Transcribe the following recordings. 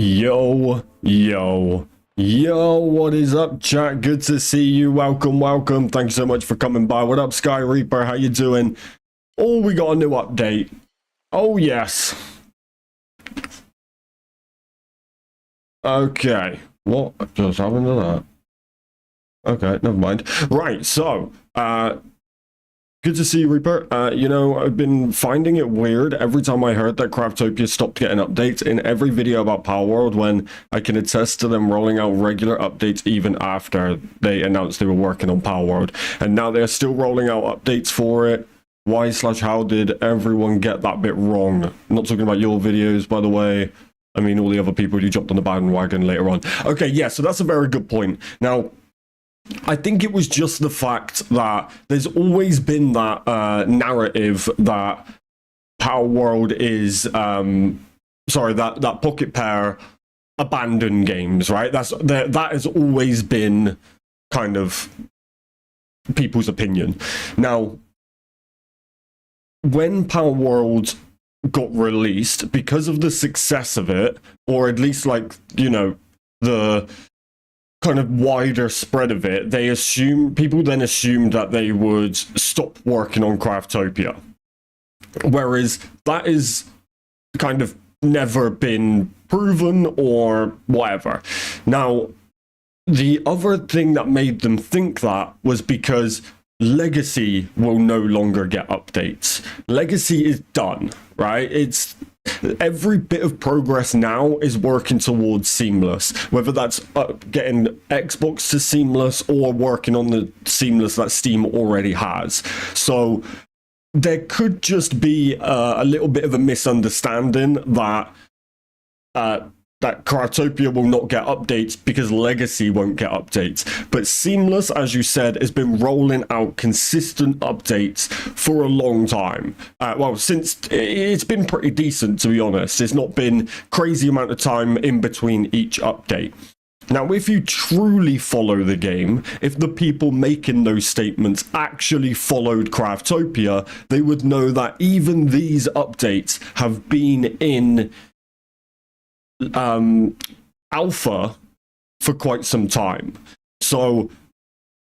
Yo, yo, yo, what is up, chat? Good to see you. Welcome. Thank you so much for coming by. What up, Sky Reaper? How you doing? Oh, we got a new update. Oh, yes. Okay. What just happened to that? Okay, never mind. Right, so, good to see you, Reaper. I've been finding it weird every time I heard that Craftopia stopped getting updates in every video about Palworld, when I can attest to them rolling out regular updates even after they announced they were working on Palworld. And now they're still rolling out updates for it. Why/how did everyone get that bit wrong? I'm not talking about your videos, by the way. I mean, all the other people who jumped on the bandwagon later on. Okay, yeah, so that's a very good point. Now, I think it was just the fact that there's always been that narrative that Palworld is, that Pocket Pair abandoned games, right? That has always been kind of people's opinion. Now, when Palworld got released, because of the success of it, or at least the kind of wider spread of it, people then assumed that they would stop working on Craftopia. Whereas that is kind of never been proven or whatever. Now, the other thing that made them think that was because Legacy will no longer get updates. Legacy is done, right? Every bit of progress now is working towards Seamless, whether that's getting Xbox to Seamless or working on the Seamless that Steam already has. So there could just be a little bit of a misunderstanding that Craftopia will not get updates because Legacy won't get updates. But Seamless, as you said, has been rolling out consistent updates for a long time. Since it's been pretty decent, to be honest. It's not been crazy amount of time in between each update. Now, if you truly follow the game, if the people making those statements actually followed Craftopia, they would know that even these updates have been in alpha for quite some time. So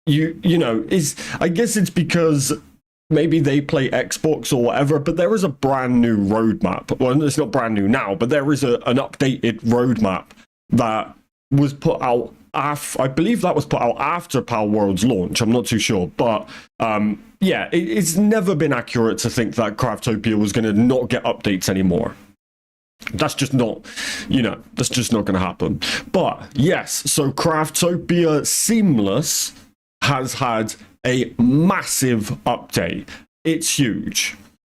I guess it's because maybe they play Xbox or whatever, but there is a brand new roadmap. Well, it's not brand new now, but there is an updated roadmap that was put out I believe that was put out after Palworld's launch. I'm not too sure, but it's never been accurate to think that Craftopia was going to not get updates anymore. That's just not, that's just not going to happen. But yes, so Craftopia Seamless has had a massive update. It's huge.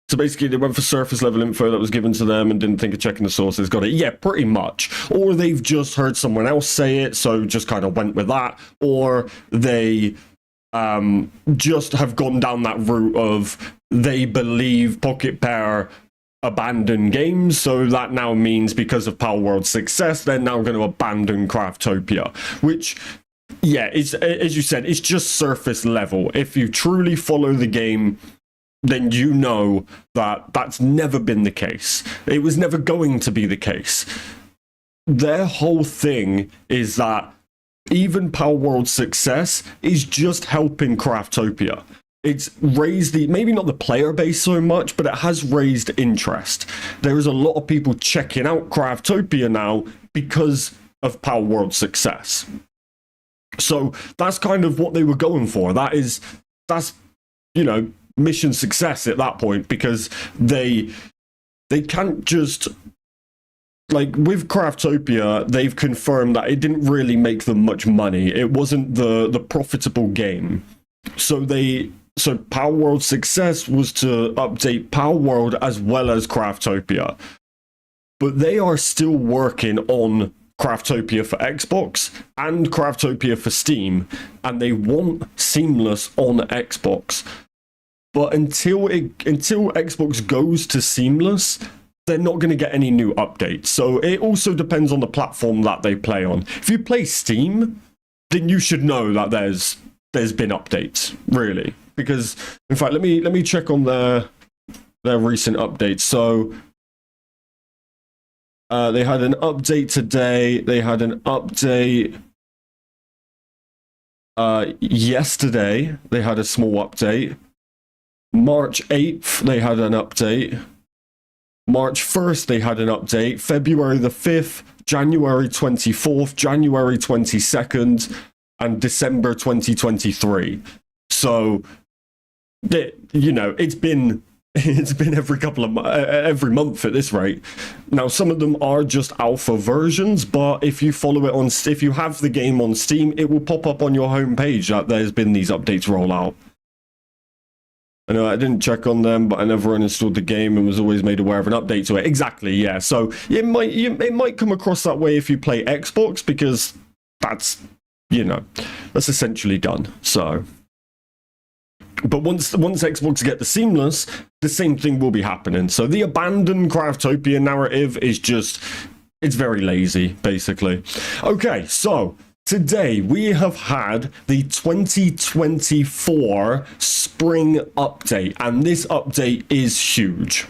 So basically, they went for surface level info that was given to them and didn't think of checking the sources. Got it? Yeah, pretty much. Or they've just heard someone else say it, so just kind of went with that. Or they just have gone down that route of they believe Pocket Pair abandon games, so that now means because of Palworld's success, they're now going to abandon Craftopia, which, yeah, it's, as you said, it's just surface level. If you truly follow the game, then you know that that's never been the case. It was never going to be the case. Their whole thing is that even Palworld's success is just helping Craftopia. It's raised maybe not the player base so much, but it has raised interest. There is a lot of people checking out Craftopia now because of Palworld's success. So that's kind of what they were going for. That's mission success at that point, because they can't just, with Craftopia, they've confirmed that it didn't really make them much money. It wasn't the profitable game. So Palworld's success was to update Palworld as well as Craftopia. But they are still working on Craftopia for Xbox and Craftopia for Steam, and they want Seamless on Xbox. But until Xbox goes to Seamless, they're not going to get any new updates. So it also depends on the platform that they play on. If you play Steam, then you should know that there's been updates, really. Because, in fact, let me check on their recent updates. So They had an update today. They had an update yesterday. They had a small update. March 8th, they had an update. March 1st, they had an update. February the 5th, January 24th, January 22nd, and December 2023. So, you know, it's been every couple of every month at this rate. Now, some of them are just alpha versions, but if you follow it on, if you have the game on Steam, it will pop up on your homepage that there's been these updates roll out. I know I didn't check on them, but I never uninstalled the game and was always made aware of an update to it. Exactly, yeah. So it might come across that way if you play Xbox, because that's, you know, that's essentially done. So, but once Xbox get the seamless, the same thing will be happening. So the abandoned Craftopia narrative is just, it's very lazy, basically. Okay, so today we have had the 2024 spring update, and this update is huge.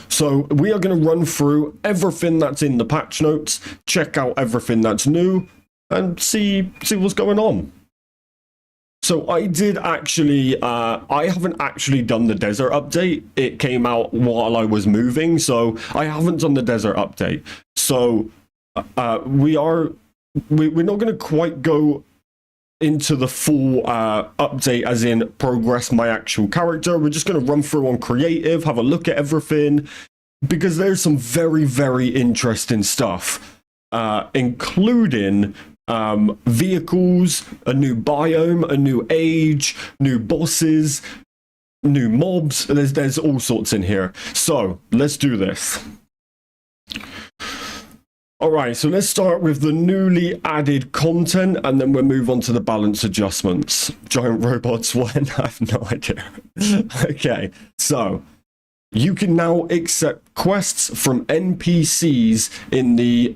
So we are going to run through everything that's in the patch notes, check out everything that's new, and see what's going on. So I did actually, I haven't actually done the desert update. It came out while I was moving, so I haven't done the desert update. So we're not going to quite go into the full update, as in progress my actual character. We're just going to run through on creative, have a look at everything, because there's some very, very interesting stuff, including vehicles, a new biome, a new age, new bosses, new mobs. There's all sorts in here. So let's do this. Alright, so let's start with the newly added content, and then we'll move on to the balance adjustments. Giant robots, when? I have no idea. Okay, so you can now accept quests from NPCs in the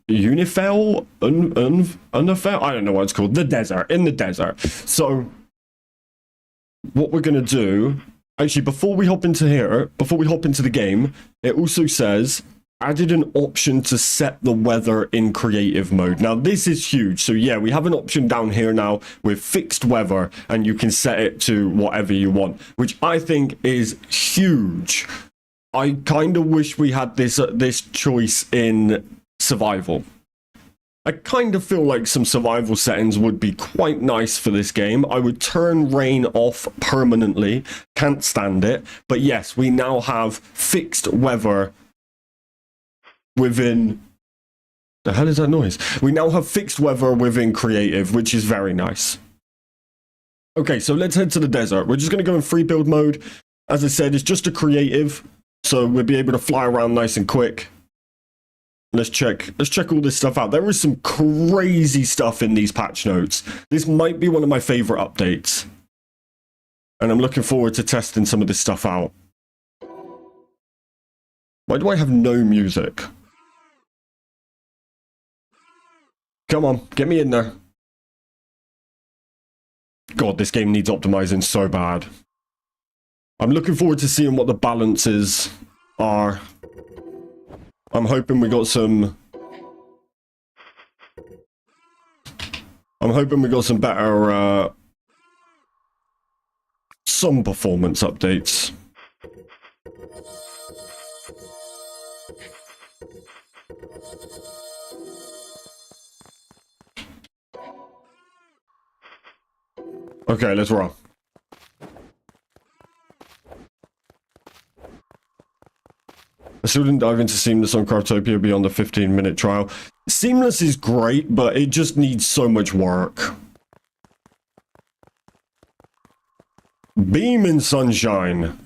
Unifel? Unifel? I don't know what it's called. The desert. In the desert. So what we're going to do, actually, before we hop into the game, it also says added an option to set the weather in creative mode. Now, this is huge. So yeah, we have an option down here now with fixed weather, and you can set it to whatever you want, which I think is huge. I kind of wish we had this choice in survival. I kind of feel like some survival settings would be quite nice for this game. I would turn rain off permanently. Can't stand it. But yes, we now have fixed weather within... The hell is that noise? We now have fixed weather within creative, which is very nice. Okay, so let's head to the desert. We're just going to go in free build mode. As I said, it's just a creative, so we'll be able to fly around nice and quick. Let's check all this stuff out. There is some crazy stuff in these patch notes. This might be one of my favorite updates, and I'm looking forward to testing some of this stuff out. Why do I have no music? Come on, get me in there. God, this game needs optimizing so bad. I'm looking forward to seeing what the balances are. I'm hoping we got some... better, some performance updates. Okay, let's roll. I still didn't dive into Seamless on Craftopia beyond the 15-minute trial. Seamless is great, but it just needs so much work. Beam and Sunshine.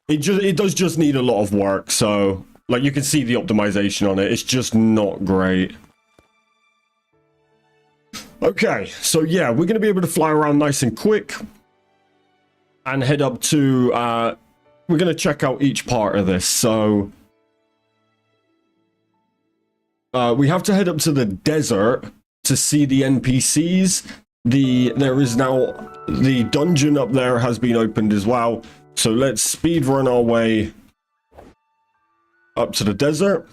It does just need a lot of work, so... Like, you can see the optimization on it. It's just not great. Okay, so yeah, we're going to be able to fly around nice and quick. And head up to... we're going to check out each part of this, so... we have to head up to the desert to see the NPCs. There is now... The dungeon up there has been opened as well. So let's speed run our way up to the desert.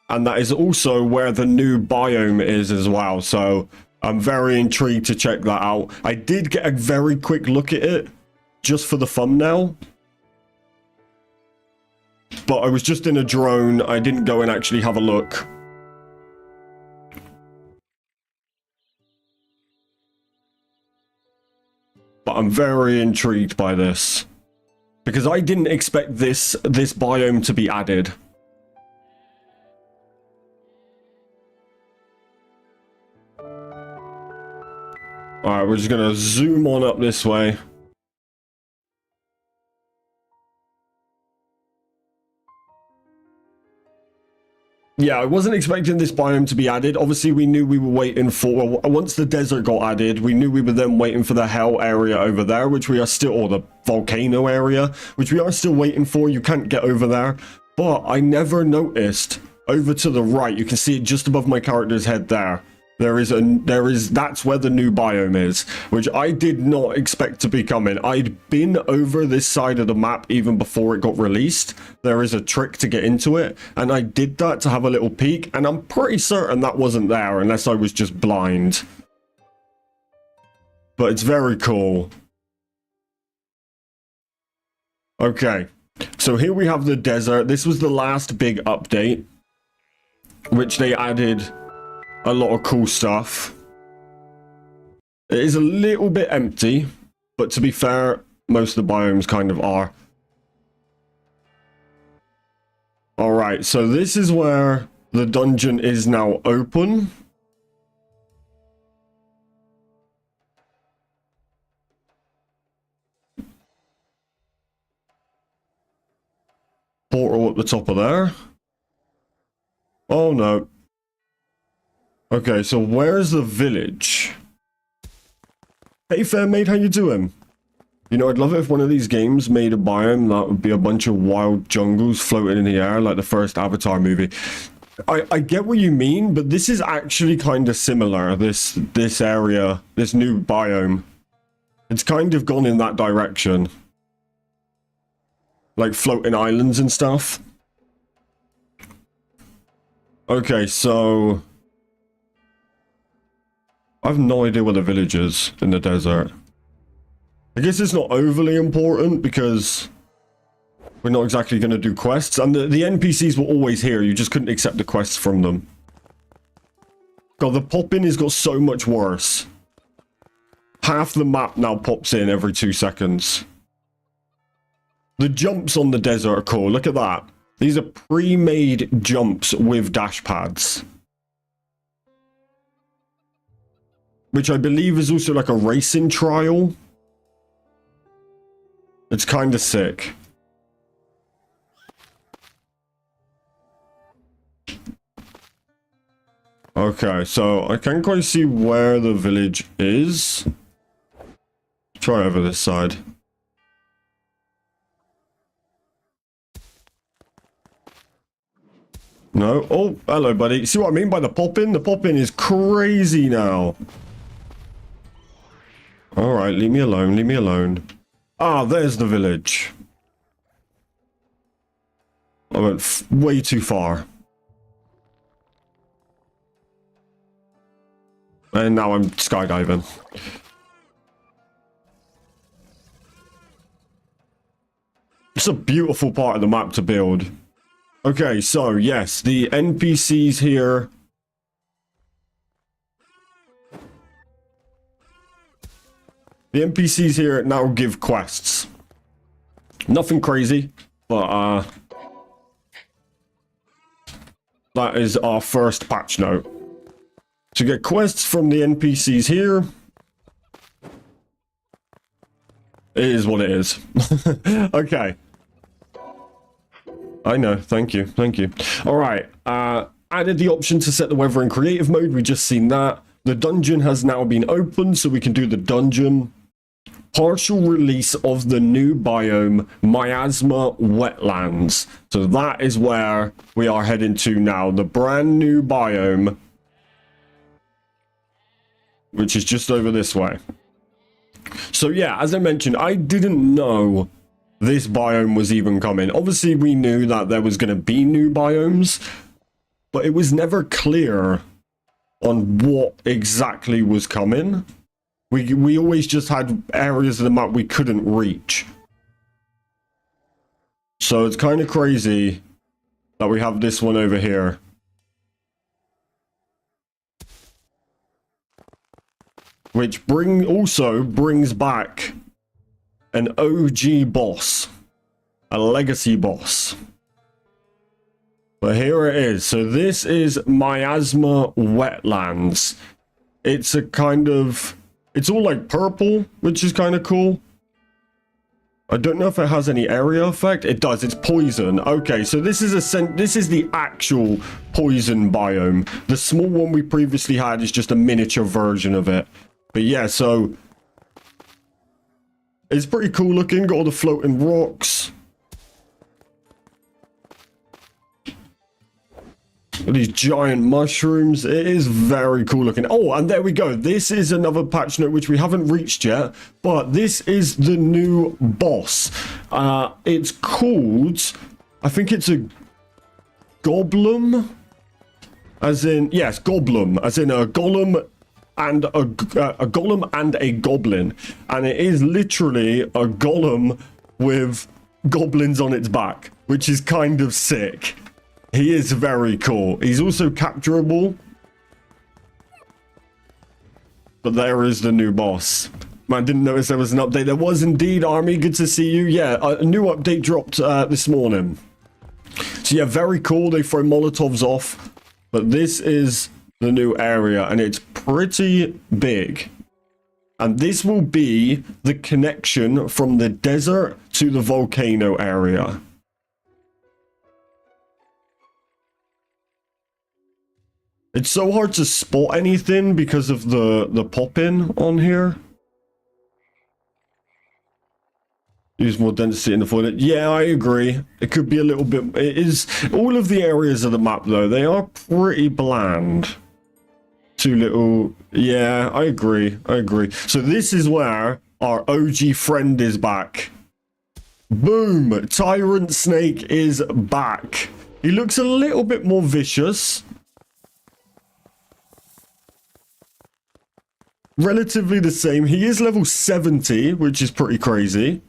And that is also where the new biome is as well. So I'm very intrigued to check that out. I did get a very quick look at it just for the thumbnail. But I was just in a drone. I didn't go and actually have a look. But I'm very intrigued by this. Because I didn't expect this biome to be added. Alright, we're just going to zoom on up this way. Yeah, I wasn't expecting this biome to be added. Obviously, we knew we were waiting for... Well, once the desert got added, we knew we were then waiting for the hell area over there, which we are still... Or the volcano area, which we are still waiting for. You can't get over there. But I never noticed. Over to the right, you can see it just above my character's head there. That's where the new biome is, which I did not expect to be coming. I'd been over this side of the map even before it got released. There is a trick to get into it, and I did that to have a little peek, and I'm pretty certain that wasn't there unless I was just blind. But it's very cool. Okay, so here we have the desert. This was the last big update, which they added a lot of cool stuff. It is a little bit empty, but to be fair, most of the biomes kind of are. Alright, so this is where the dungeon is now open. Portal at the top of there. Oh no. Okay, so where's the village? Hey Fairmaid, how you doing? You know, I'd love it if one of these games made a biome that would be a bunch of wild jungles floating in the air like the first Avatar movie. I get what you mean, but this is actually kind of similar, this area, this new biome. It's kind of gone in that direction. Like floating islands and stuff. Okay, so... I have no idea where the village is in the desert. I guess it's not overly important because we're not exactly going to do quests. And the NPCs were always here. You just couldn't accept the quests from them. God, the pop-in has got so much worse. Half the map now pops in every 2 seconds. The jumps on the desert are cool. Look at that. These are pre-made jumps with dash pads. Which I believe is also like a racing trial. It's kind of sick. Okay, so I can't quite see where the village is. Try over this side. No? Oh, hello, buddy. See what I mean by the pop-in? The pop-in is crazy now. Alright, leave me alone, leave me alone. Ah, there's the village. I went way too far. And now I'm skydiving. It's a beautiful part of the map to build. Okay, so yes, the NPCs here... The NPCs here now give quests. Nothing crazy, but that is our first patch note. To get quests from the NPCs here, it is what it is. Okay. I know, thank you, thank you. Alright, added the option to set the weather in creative mode, we just seen that. The dungeon has now been opened, so we can do the dungeon. Partial release of the new biome, Miasma Wetlands. So that is where we are heading to now. The brand new biome, which is just over this way. So yeah, as I mentioned, I didn't know this biome was even coming. Obviously, we knew that there was going to be new biomes, but it was never clear on what exactly was coming. We always just had areas of the map we couldn't reach. So it's kind of crazy that we have this one over here. Which also brings back an OG boss. A legacy boss. But here it is. So this is Miasma Wetlands. It's a kind of... It's all like purple, which is kind of cool. I don't know if it has any area effect. It does. It's poison. Okay, so this is the actual poison biome. The small one we previously had is just a miniature version of it. But yeah, so it's pretty cool looking. Got all the floating rocks. These giant mushrooms. It is very cool looking. Oh, and there we go. This is another patch note which we haven't reached yet, but this is the new boss. It's called, I think it's a goblin, as in, yes, goblin, as in a golem and a golem and a goblin, and it is literally a golem with goblins on its back, which is kind of sick. He is very cool. He's also capturable. But there is the new boss. Man, didn't notice there was an update. There was indeed, Army. Good to see you. Yeah, a new update dropped this morning. So yeah, very cool. They throw Molotovs off. But this is the new area, and it's pretty big. And this will be the connection from the desert to the volcano area. It's so hard to spot anything because of the pop-in on here. Use more density in the void. Yeah, I agree. It could be a little bit... It is... All of the areas of the map, though, they are pretty bland. Too little... Yeah, I agree. I agree. So this is where our OG friend is back. Boom! Tyrant Snake is back. He looks a little bit more vicious. Relatively the same. He is level 70, which is pretty crazy.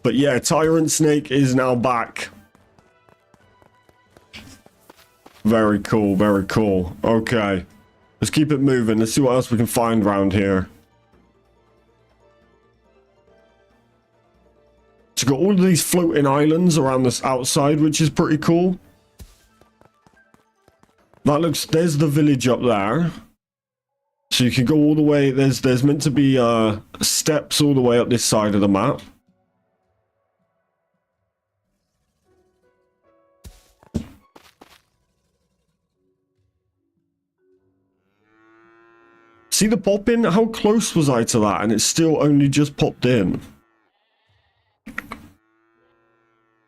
But yeah, Tyrant Snake is now back. Very cool, very cool. Okay. Let's keep it moving. Let's see what else we can find around here. It's got all of these floating islands around this outside, which is pretty cool. That looks... There's the village up there. So you can go all the way, there's meant to be steps all the way up this side of the map. See the pop in? How close was I to that? And it's still only just popped in.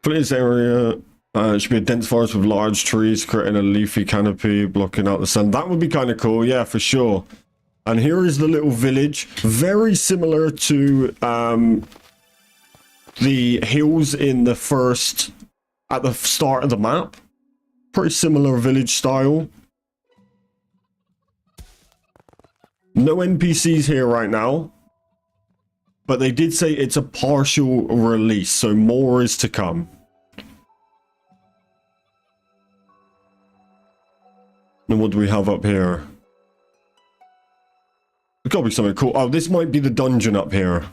For this area, it should be a dense forest with large trees, creating a leafy canopy, blocking out the sun. That would be kind of cool, yeah, for sure. And here is the little village, very similar to the hills in the first, at the start of the map. Pretty similar village style. No NPCs here right now, but they did say it's a partial release, so more is to come. And what do we have up here? There's got to be something cool. Oh, this might be the dungeon up here.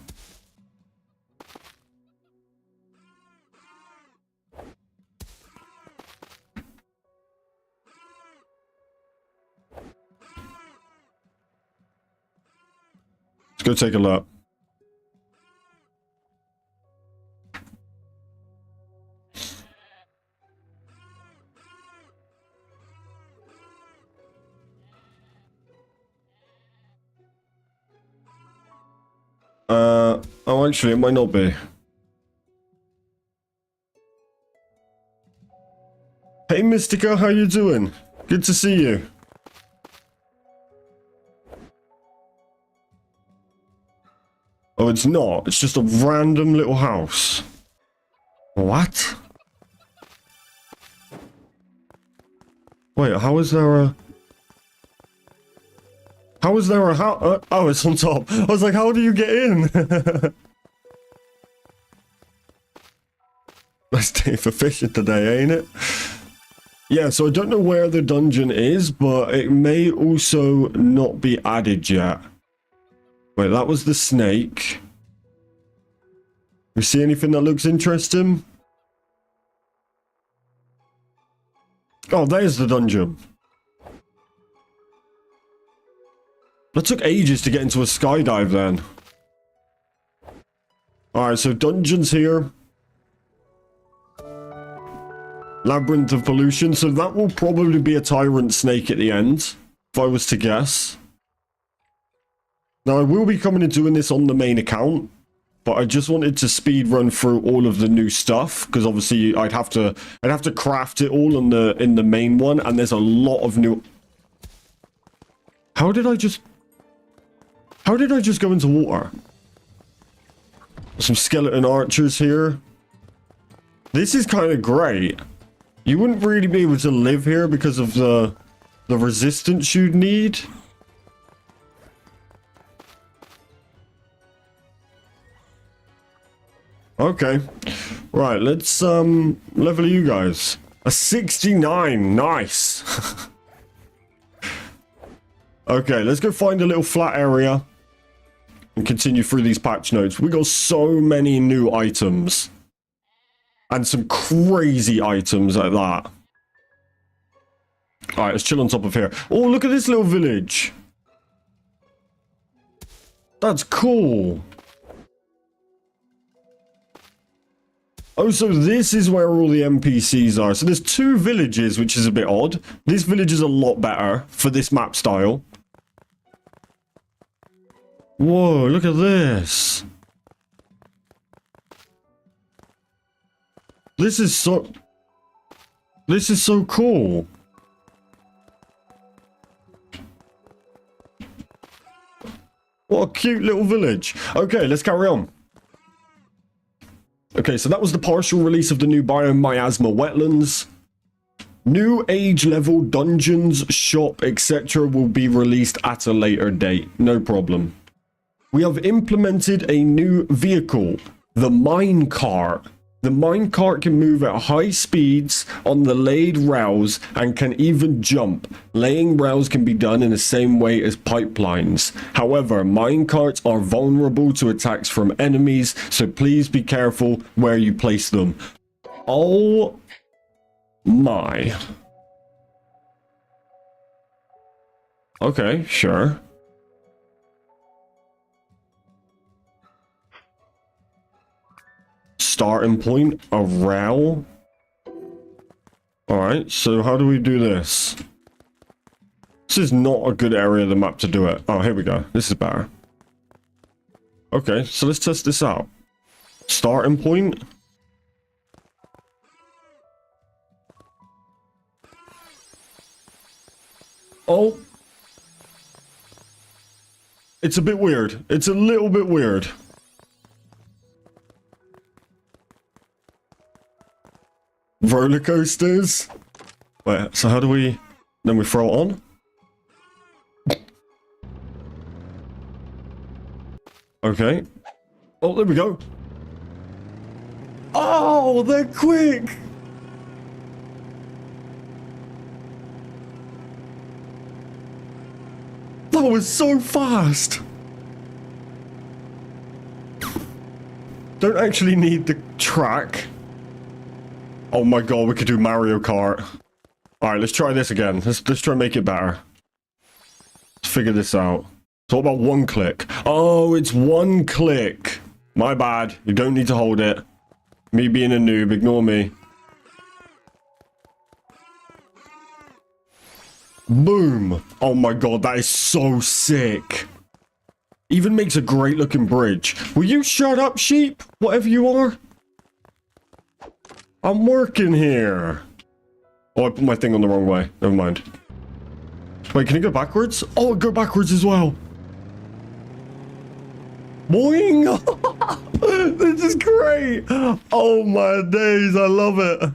Let's go take a look. Oh, actually, it might not be. Hey, Mystica, how you doing? Good to see you. Oh, it's not. It's just a random little house. What? Wait, how is there a... How is there a house? Oh, it's on top. I was like, how do you get in? Nice day for fishing today, ain't it? Yeah, so I don't know where the dungeon is, but it may also not be added yet. Wait, that was the snake. You see anything that looks interesting? Oh, there's the dungeon. That took ages to get into a skydive then. Alright, so dungeons here. Labyrinth of pollution, so that will probably be a tyrant snake at the end, if I was to guess. Now, I will be coming and doing this on the main account, but I just wanted to speed run through all of the new stuff, because obviously I'd have to craft it all in the main one, and there's a lot of new... How did I just go into water? Some skeleton archers here. This is kind of great. You wouldn't really be able to live here because of the resistance you'd need. Okay. Right, let's level you guys. A 69, nice. Okay, let's go find a little flat area and continue through these patch notes. We got so many new items. And some crazy items like that. Alright, let's chill on top of here. Oh, look at this little village. That's cool. Oh, so this is where all the NPCs are. So there's 2 villages, which is a bit odd. This village is a lot better for this map style. Whoa, look at this. This is so cool. What a cute little village. Okay, let's carry on. Okay, so that was the partial release of the new biome Miasma Wetlands. New age level dungeons, shop, etc. will be released at a later date. No problem. We have implemented a new vehicle, the Minecart. The minecart can move at high speeds on the laid rails and can even jump. Laying rails can be done in the same way as pipelines. However, minecarts are vulnerable to attacks from enemies, so please be careful where you place them. Oh my. Okay, sure. Starting point, a rail. Alright, so how do we do this? This is not a good area of the map to do it. Oh, here we go. This is better. Okay, so let's test this out. Starting point. Oh. It's a bit weird. It's a little bit weird. Roller coasters. Wait, so how do we... Then we throw it on? Okay. Oh, there we go. Oh, they're quick! That was so fast! Don't actually need the track. Oh my god, we could do Mario Kart. Alright, let's try this again. Let's try and make it better. Let's figure this out. So what about one click? Oh, it's one click. My bad. You don't need to hold it. Me being a noob, ignore me. Boom. Oh my god, that is so sick. Even makes a great looking bridge. Will you shut up, sheep? Whatever you are. I'm working here. Oh, I put my thing on the wrong way. Never mind. Wait, can it go backwards? Oh, it go backwards as well. Boing! This is great! Oh my days, I love it.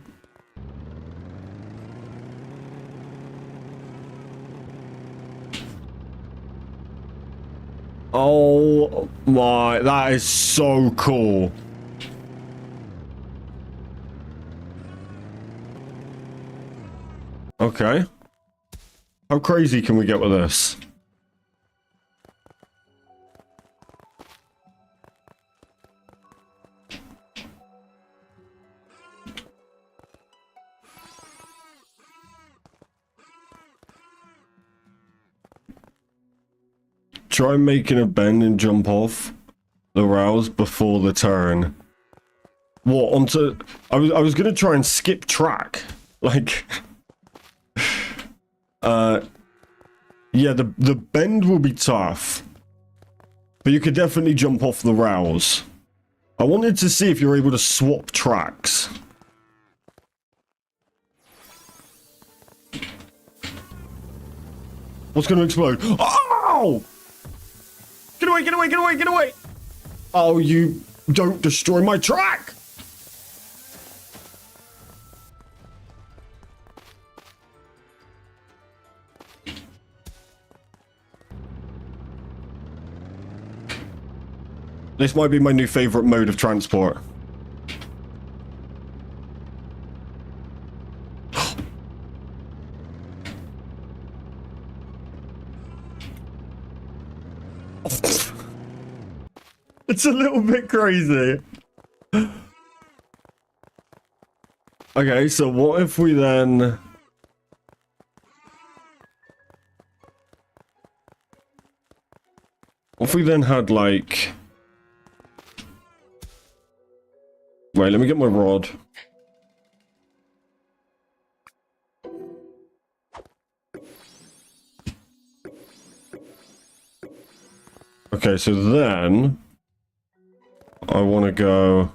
Oh my, that is so cool. Okay. How crazy can we get with this? Try making a bend and jump off the rails before the turn. What, onto... I was gonna try and skip track. Like... yeah, the bend will be tough. But you could definitely jump off the rails. I wanted to see if you're able to swap tracks. What's gonna explode? Oh! Get away, get away, get away, get away! Oh, you don't destroy my track! This might be my new favorite mode of transport. It's a little bit crazy. Okay, so what if we then... What if we then had like... Wait, let me get my rod. Okay, so then I want to go.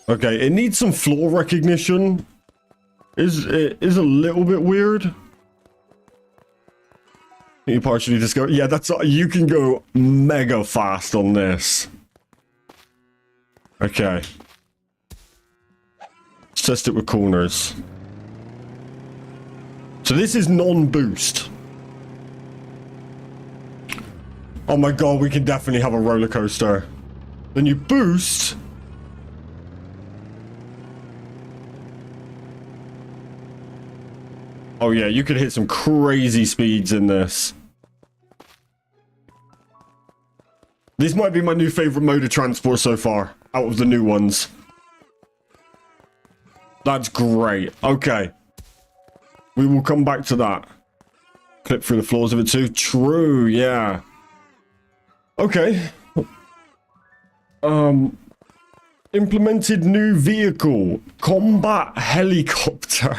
Okay, it needs some floor recognition. It is a little bit weird. You partially discover. Yeah, that's you can go mega fast on this. Okay. Let's test it with corners. So this is non-boost. Oh my god, we can definitely have a roller coaster. Then you boost. Oh yeah, you could hit some crazy speeds in this. This might be my new favorite mode of transport so far, out of the new ones. That's great. Okay. We will come back to that. Clip through the floors of it too. True, yeah. Okay. Implemented new vehicle. Combat helicopter.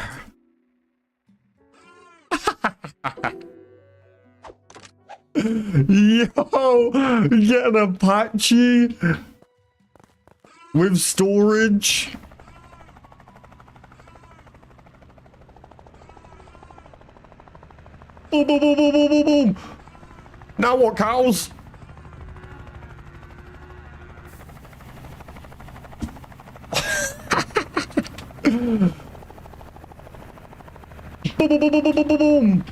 Yo, get an Apache with storage. Boom, boom, boom, boom, boom, boom, boom. Now what, cows? Boom, boom, boom, boom, boom, boom, boom.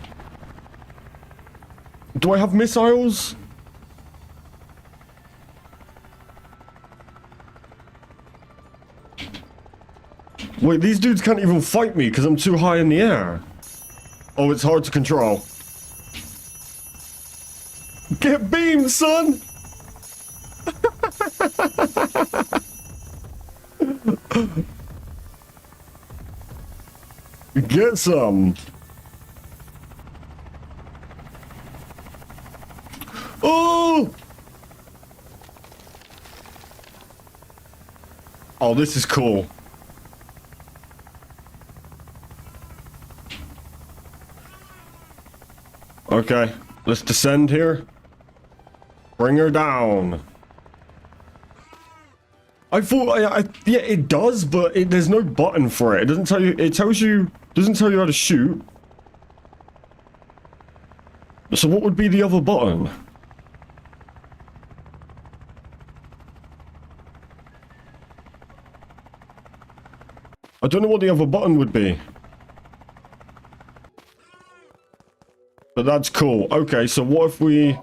Do I have missiles? Wait, these dudes can't even fight me because I'm too high in the air. Oh, it's hard to control. Get beamed, son! Get some. Oh! Oh, this is cool. Okay, let's descend here. Bring her down. I thought, yeah, it does, but there's no button for it. It doesn't tell you, doesn't tell you how to shoot. So what would be the other button? I don't know what the other button would be. But that's cool. Okay, so what if we...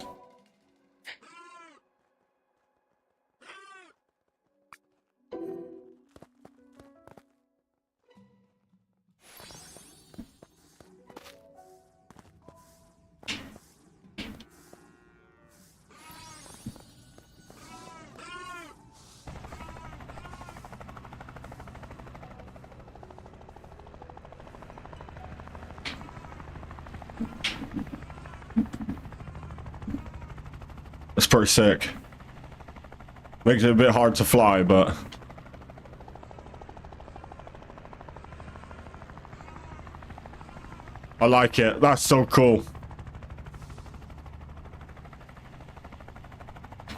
That's pretty sick. Makes it a bit hard to fly, but... I like it. That's so cool.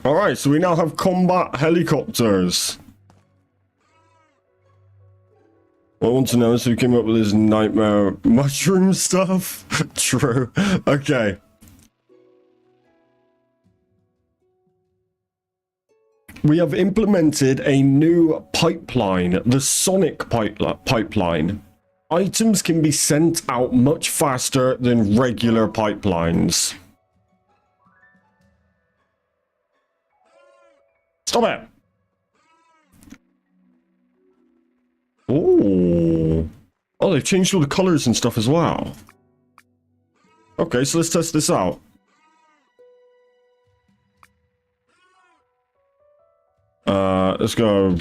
Alright, so we now have combat helicopters. What I want to know is who came up with this nightmare mushroom stuff. True. Okay. We have implemented a new pipeline, the Sonic pipeline. Items can be sent out much faster than regular pipelines. Stop it! Oh. Oh, they've changed all the colors and stuff as well. Okay, so let's test this out. Let's go.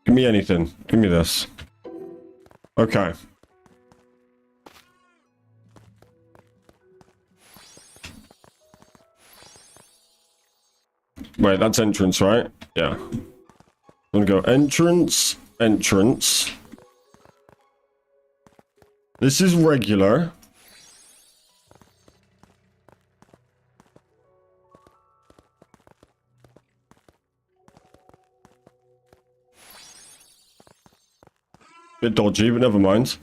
Give me anything. Give me this. Okay. Wait, that's entrance, right? Yeah. I'm gonna go entrance, entrance. This is regular. Bit dodgy, but never mind.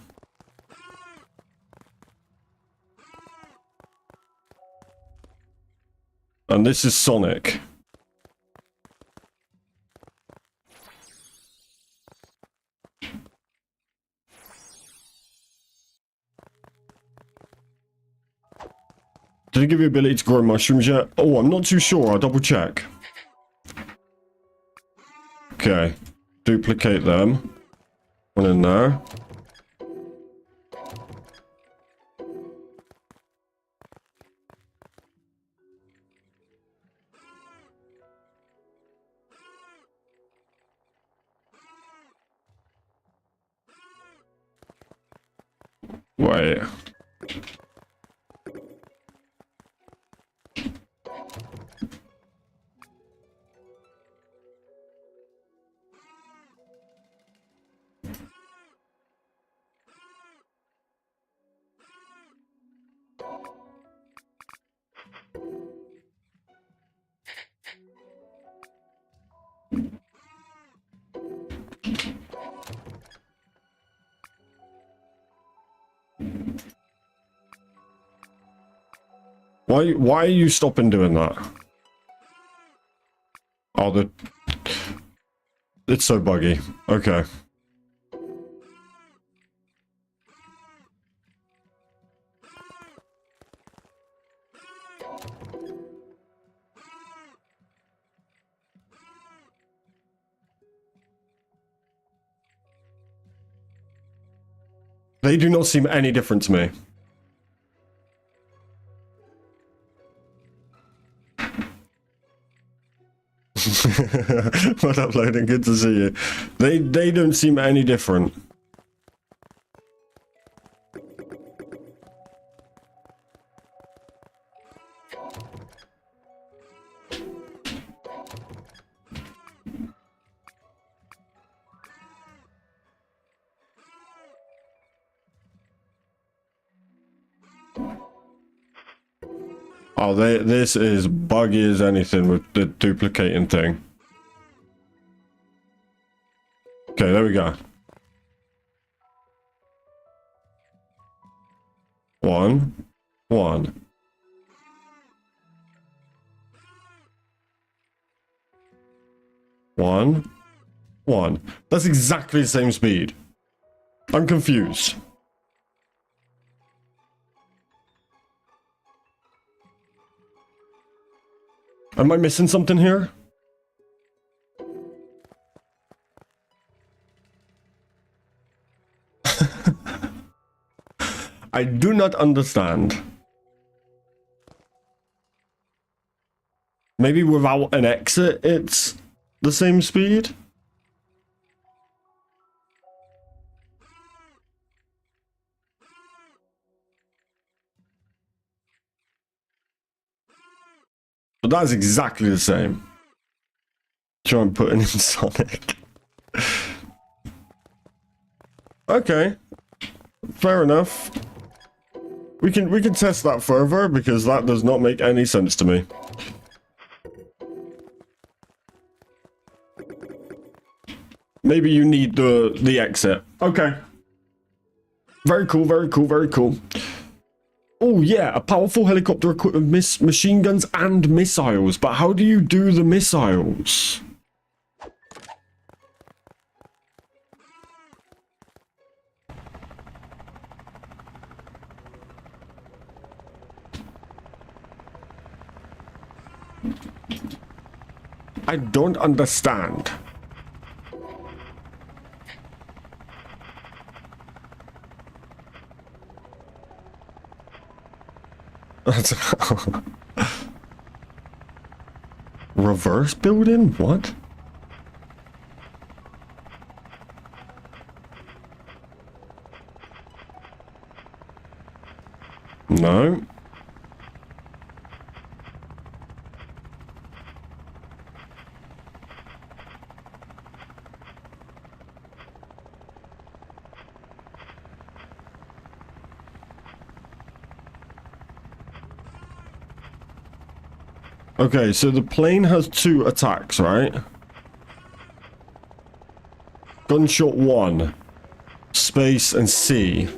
And this is Sonic. Did it give you the ability to grow mushrooms yet? Oh, I'm not too sure. I'll double check. Okay. Duplicate them. One in there. Wait. Why are you stopping doing that? Oh, it's so buggy. Okay. They do not seem any different to me. What up, Loading? Good to see you. They don't seem any different. Oh, this is buggy as anything with the duplicating thing. Okay, there we go. 1, 1. One, 1. That's exactly the same speed. I'm confused. Am I missing something here? I do not understand. Maybe without an exit, it's the same speed? But that's exactly the same. Try and put it in Sonic. Okay. Fair enough. We can test that further because that does not make any sense to me. Maybe you need the exit. Okay. Very cool, very cool, very cool. Oh yeah, a powerful helicopter equipped with machine guns and missiles. But how do you do the missiles? I don't understand. Reverse building? What? No. Okay, so the plane has 2 attacks, right? Gunshot 1. Space and C.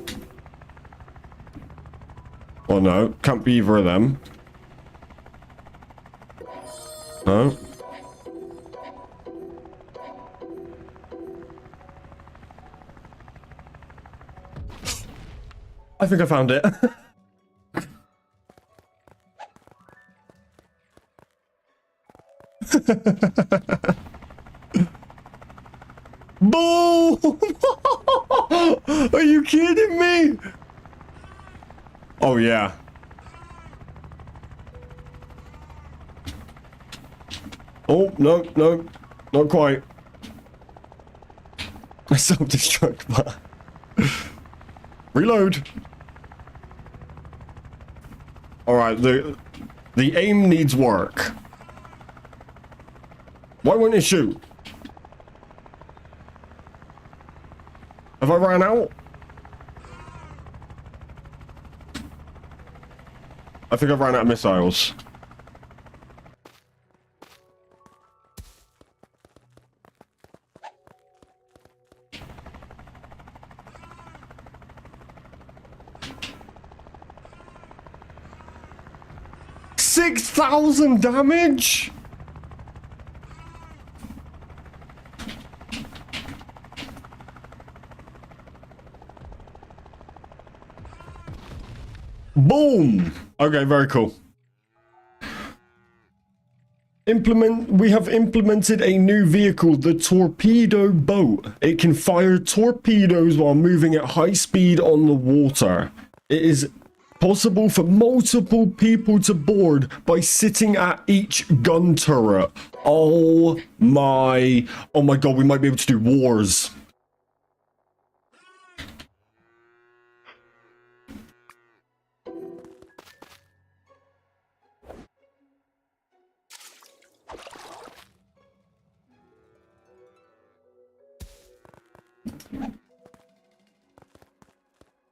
Oh no, can't be either of them. No. I think I found it. Boom! Are you kidding me? Oh yeah. Oh no, no, not quite. Self-destruct button. Reload. All right, the aim needs work. Why won't it shoot? Have I ran out? I think I've ran out of missiles. $6,000 damage? Boom! Okay, very cool. We have implemented a new vehicle, the torpedo boat. It can fire torpedoes while moving at high speed on the water. It is possible for multiple people to board by sitting at each gun turret. Oh my god, we might be able to do wars.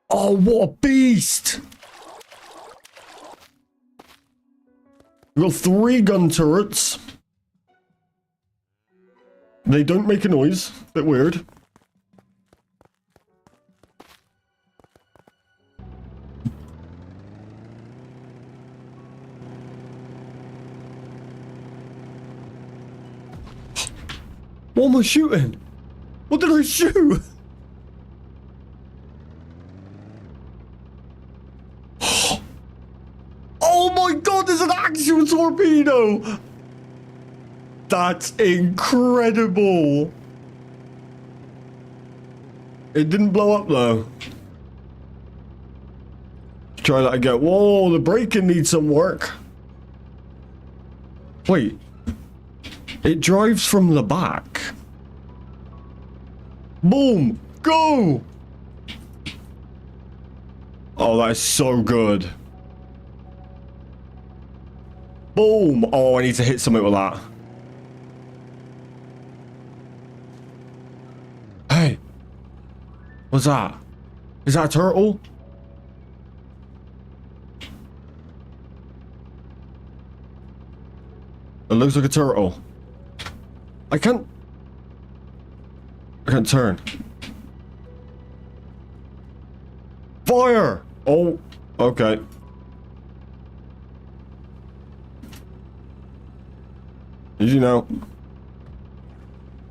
Oh, what a beast! We've got 3 gun turrets. They don't make a noise. Bit weird. What am I shooting? What did I shoot? Oh my god, there's an actual torpedo! That's incredible! It didn't blow up though. Try that again. Whoa, the braking needs some work. Wait. It drives from the back. Boom! Go! Oh, that is so good. Boom! Oh, I need to hit something with that. Hey! What's that? Is that a turtle? It looks like a turtle. I can't turn. Fire! Oh, okay. Did you know?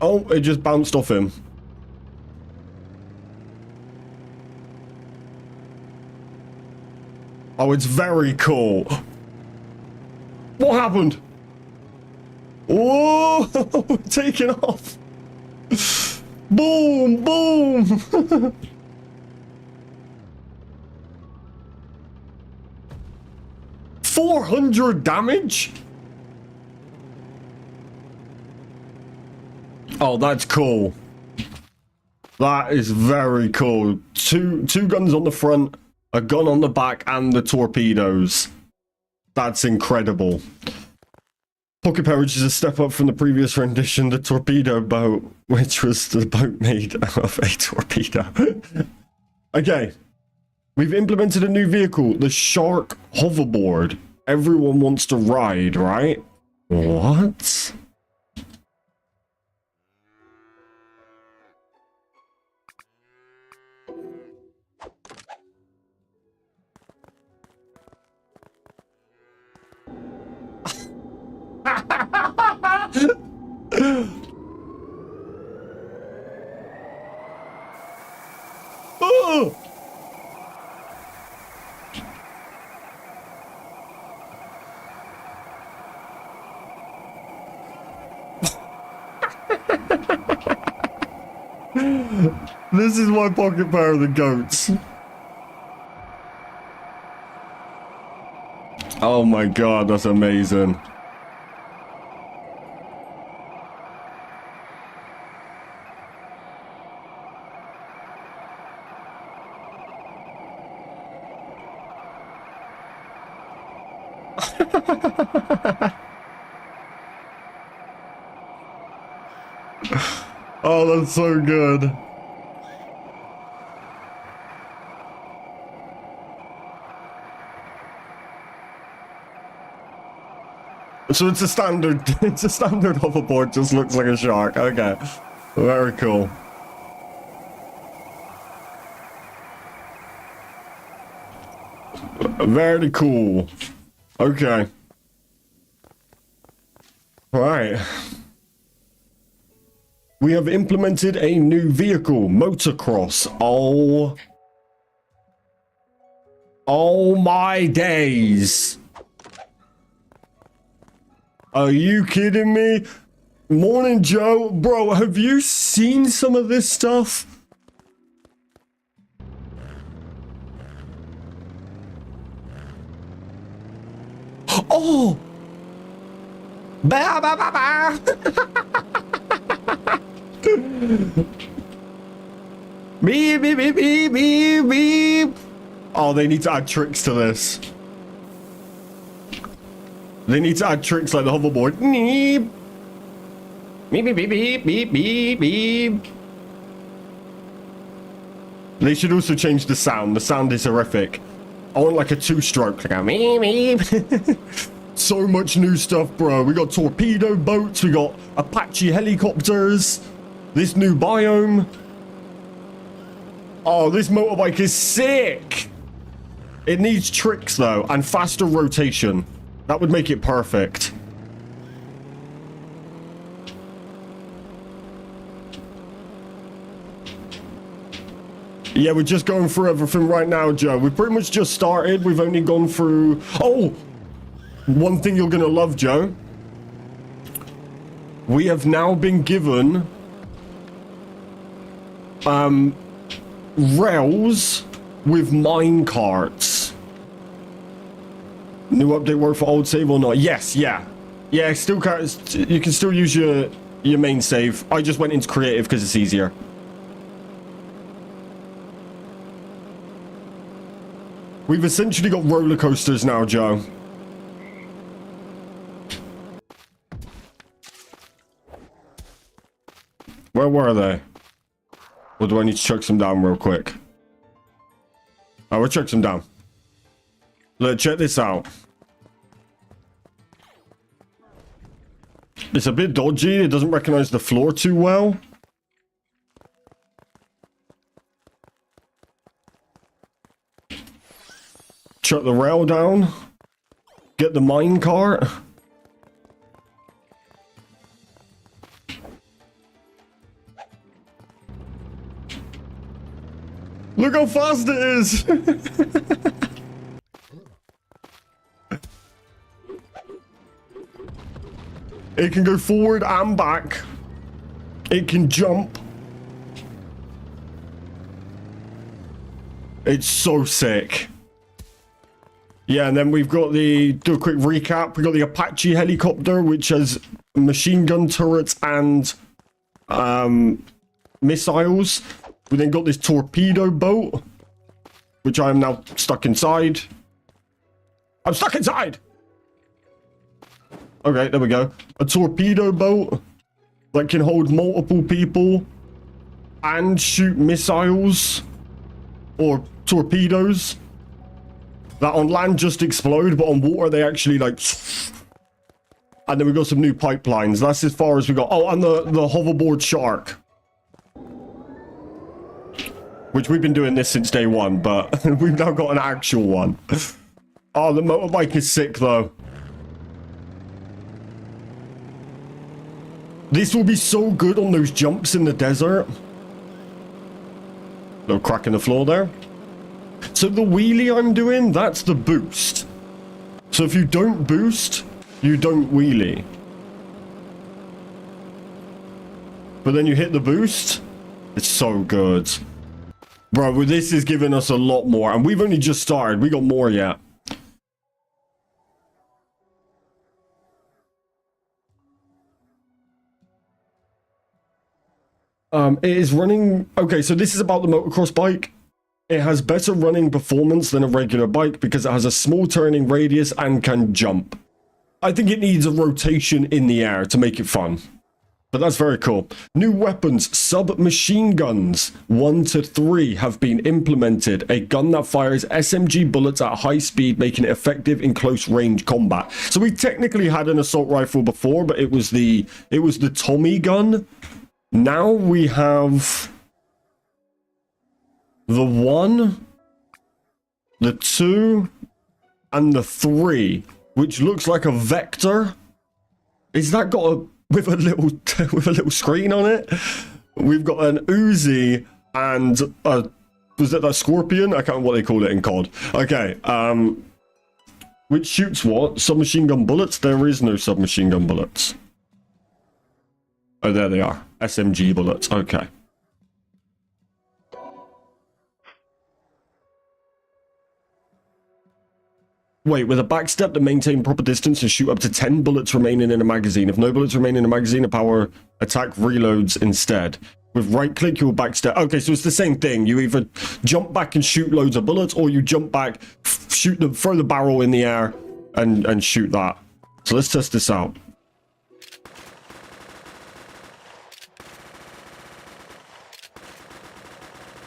Oh, it just bounced off him. Oh, it's very cool. What happened? Whoa! Taking off. Boom! Boom! 400 damage? Oh, that's cool. That is very cool. Two guns on the front, a gun on the back, and the torpedoes. That's incredible. Pocket Parage is a step up from the previous rendition, the torpedo boat, which was the boat made of a torpedo. Okay. We've implemented a new vehicle, the Shark Hoverboard. Everyone wants to ride, right? What? Oh! This is my pocket power of the goats. Oh my god, that's amazing. Oh, that's so good. So it's a standard hoverboard, just looks like a shark. Okay. Very cool. Very cool. Okay. Right. We have implemented a new vehicle, Motocross. Oh my days. Are you kidding me? Morning, Joe. Bro, have you seen some of this stuff? Oh! Ba ba ba ba! Beep, beep, beep, beep, beep, beep. Oh, they need to add tricks to this. They need to add tricks like the hoverboard. Beep. Beep, beep, beep, beep, beep, beep, beep. They should also change the sound. The sound is horrific. I want like a two-stroke. Like a beep, beep. So much new stuff, bro. We got torpedo boats. We got Apache helicopters. This new biome. Oh, this motorbike is sick. It needs tricks, though, and faster rotation. That would make it perfect. Yeah, we're just going through everything right now, Joe. We've pretty much just started. We've only gone through... Oh! One thing you're going to love, Joe. We have now been given... rails with minecarts. New update work for old save or not? Yes, yeah. Yeah, still can't... You can still use your main save. I just went into creative because it's easier. We've essentially got roller coasters now, Joe. Where were they? Or do I need to chuck some down real quick? Oh, we'll chuck some down. Look, check this out. It's a bit dodgy. It doesn't recognize the floor too well. Chuck the rail down. Get the minecart. Look how fast it is! It can go forward and back. It can jump. It's so sick. Yeah, and then we've got do a quick recap. We've got the Apache helicopter, which has machine gun turrets and missiles. We then got this torpedo boat, which I am now stuck inside. I'm stuck inside! Okay, there we go. A torpedo boat that can hold multiple people and shoot missiles or torpedoes that on land just explode, but on water they actually like... And then we got some new pipelines. That's as far as we got. Oh, and the hoverboard shark. Which we've been doing this since day one, but we've now got an actual one. Oh, the motorbike is sick though. This will be so good on those jumps in the desert. Little crack in the floor there. So the wheelie I'm doing, that's the boost. So if you don't boost, you don't wheelie. But then you hit the boost, it's so good. Bro, this is giving us a lot more, and we've only just started. We got more yet. It is running... Okay, so this is about the motocross bike. It has better running performance than a regular bike because it has a small turning radius and can jump. I think it needs a rotation in the air to make it fun. But that's very cool. New weapons, submachine guns 1 to 3 have been implemented. A gun that fires SMG bullets at high speed, making it effective in close range combat. So we technically had an assault rifle before, but it was the Tommy gun. Now we have the 1, the 2, and the 3, which looks like a vector. Is that got a with a little screen on it? We've got an Uzi and was it that Scorpion? I can't remember what they call it in COD. Okay, which shoots what? Submachine gun bullets? There is no submachine gun bullets. Oh, there they are. SMG bullets. Okay. Wait, with a backstep to maintain proper distance and shoot up to 10 bullets remaining in a magazine. If no bullets remain in a magazine, a power attack reloads instead. With right click, you will backstep. Okay, so it's the same thing. You either jump back and shoot loads of bullets, or you jump back, throw the barrel in the air and shoot that. So let's test this out.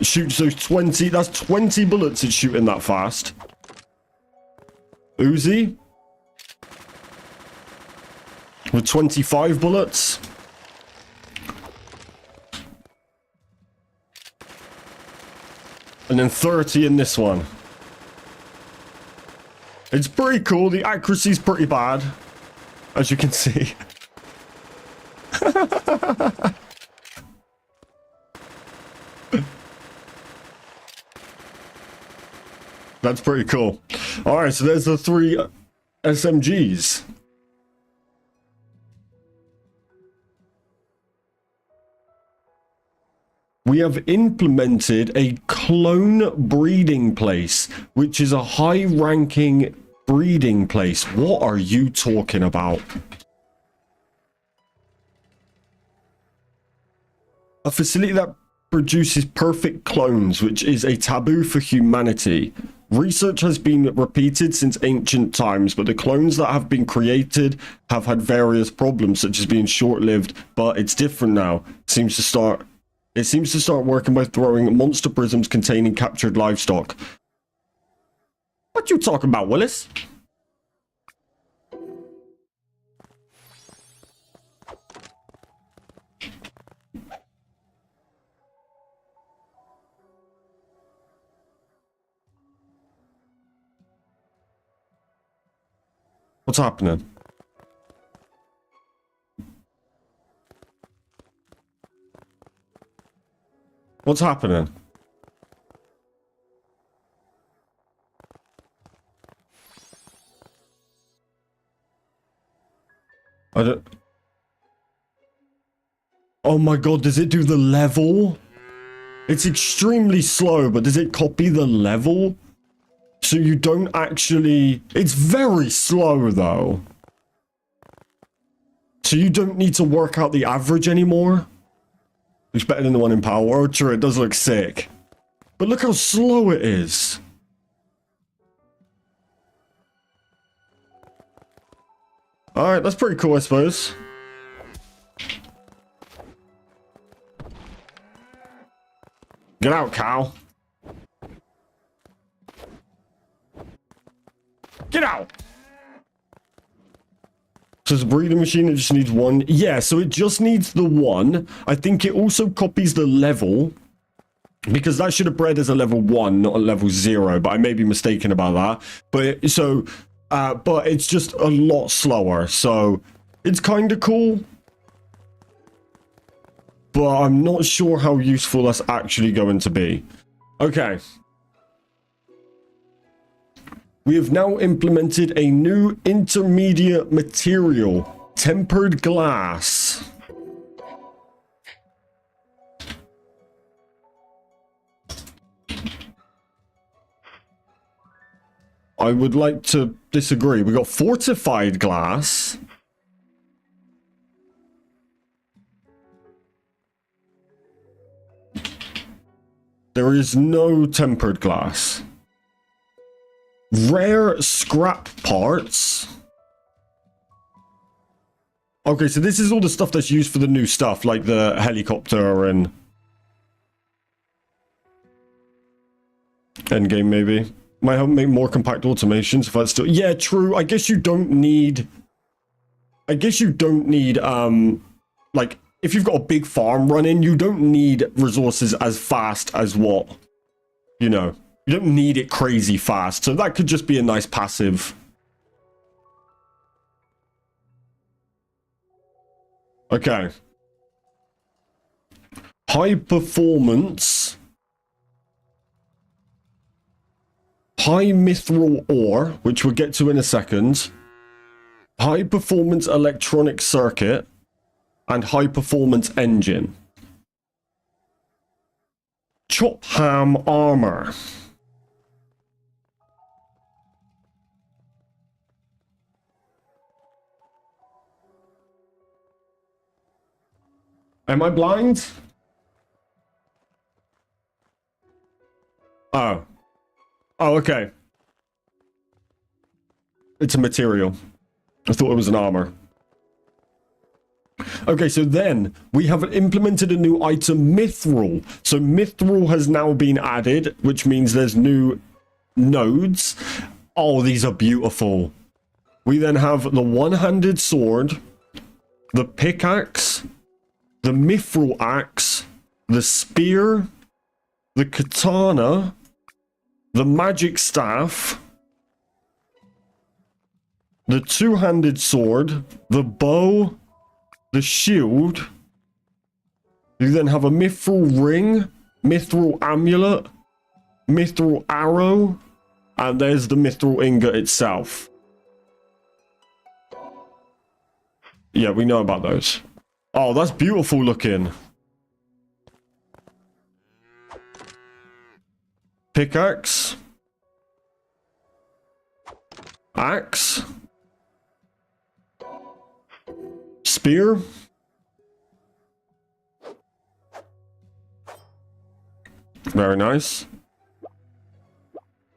It shoots those 20, that's 20 bullets it's shooting that fast. Uzi with 25 bullets. And then 30 in this one. It's pretty cool. The accuracy's pretty bad, as you can see. That's pretty cool. All right, so there's the 3 SMGs. We have implemented a clone breeding place, which is a high-ranking breeding place. What are you talking about? A facility that produces perfect clones, which is a taboo for humanity. Research has been repeated since ancient times, but the clones that have been created have had various problems, such as being short-lived, but it's different now. It seems to start working by throwing monster prisms containing captured livestock. What you talking about, Willis? What's happening? What's happening? I don't... Oh my god, does it do the level? It's extremely slow, but does it copy the level? So you don't actually... It's very slow, though. So you don't need to work out the average anymore? Looks better than the one in Power. Oh, true, it does look sick. But look how slow it is. Alright, that's pretty cool, I suppose. Get out, cow. Get out! So it's a breeding machine, it just needs 1. Yeah, so it just needs the 1. I think it also copies the level. Because that should have bred as a level 1, not a level 0. But I may be mistaken about that. But it's just a lot slower. So it's kind of cool. But I'm not sure how useful that's actually going to be. Okay. We have now implemented a new intermediate material, tempered glass. I would like to disagree. We got fortified glass. There is no tempered glass. Rare scrap parts. Okay, so this is all the stuff that's used for the new stuff, like the helicopter and endgame maybe. Might help make more compact automations if that's still... Yeah, true. I guess you don't need... like, if you've got a big farm running, you don't need resources as fast as what, you know... You don't need it crazy fast, so that could just be a nice passive. Okay. High performance. High mithril ore, which we'll get to in a second. High performance electronic circuit. And high performance engine. Chop ham armor. Am I blind? Oh. Oh, okay. It's a material. I thought it was an armor. Okay, so then we have implemented a new item, mithril. So mithril has now been added, which means there's new nodes. Oh, these are beautiful. We then have the one-handed sword, the pickaxe, the mithril axe, the spear, the katana, the magic staff, the two-handed sword, the bow, the shield. You then have a mithril ring, mithril amulet, mithril arrow, And there's the mithril ingot itself. Yeah, we know about those. Oh, that's beautiful looking. Pickaxe. Axe. Spear. Very nice.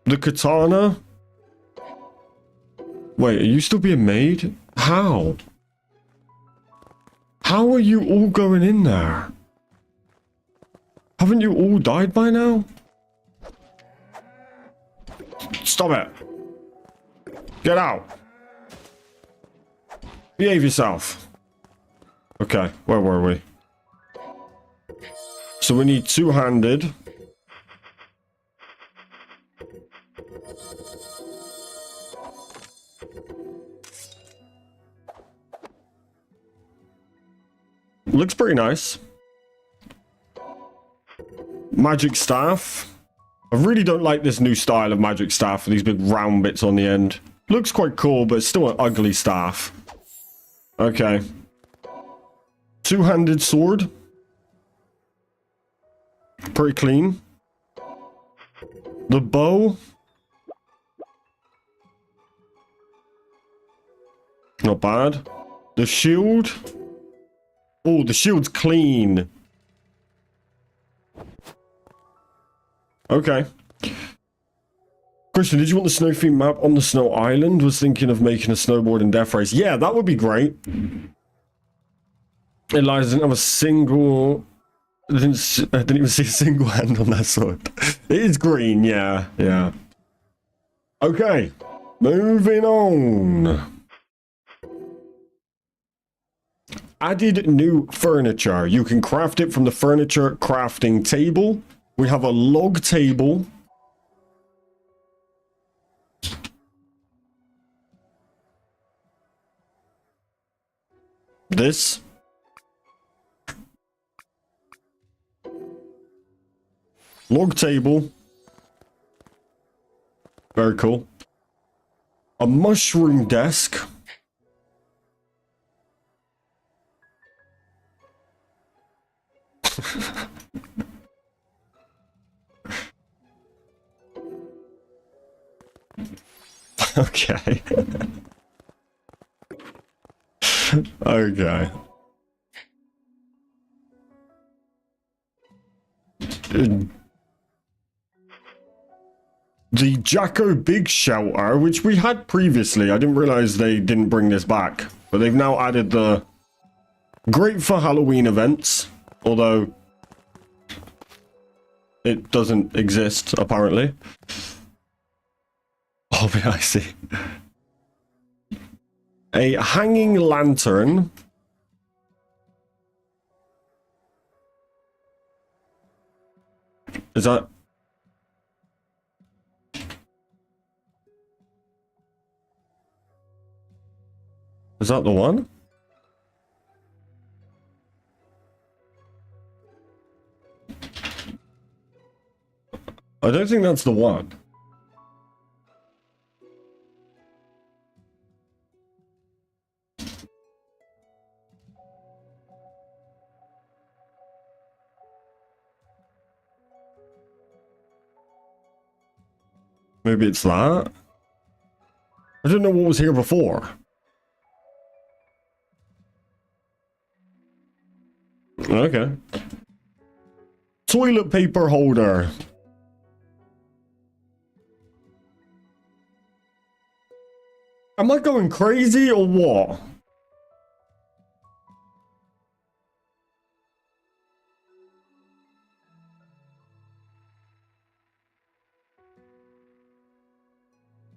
The katana. Wait, are you still being made? How? How are you all going in there? Haven't you all died by now? Stop it. Get out. Behave yourself. Okay, where were we? So we need two-handed. Looks pretty nice. Magic staff. I really don't like this new style of magic staff with these big round bits on the end. Looks quite cool, but it's still an ugly staff. Okay. Two-handed sword. Pretty clean. The bow. Not bad. The shield. Oh, the shield's clean. Okay. Christian, did you want the snow theme map on the snow island? Was thinking of making a snowboard and death race. Yeah, that would be great. Eliza didn't have a single... I didn't even see a single hand on that sword. It is green, yeah, yeah. Okay, moving on. Added new furniture. You can craft it from the furniture crafting table. We have a log table. This. Log table. Very cool. A mushroom desk. Okay. Okay. The Jacko Big Shelter, which we had previously. I didn't realize they didn't bring this back. But they've now added the... Great for Halloween events. Although... it doesn't exist, apparently. Oh, yeah, I see. A hanging lantern. Is that... is that the one? I don't think that's the one. Maybe it's that? I don't know what was here before. Okay. Toilet paper holder. Am I going crazy or what?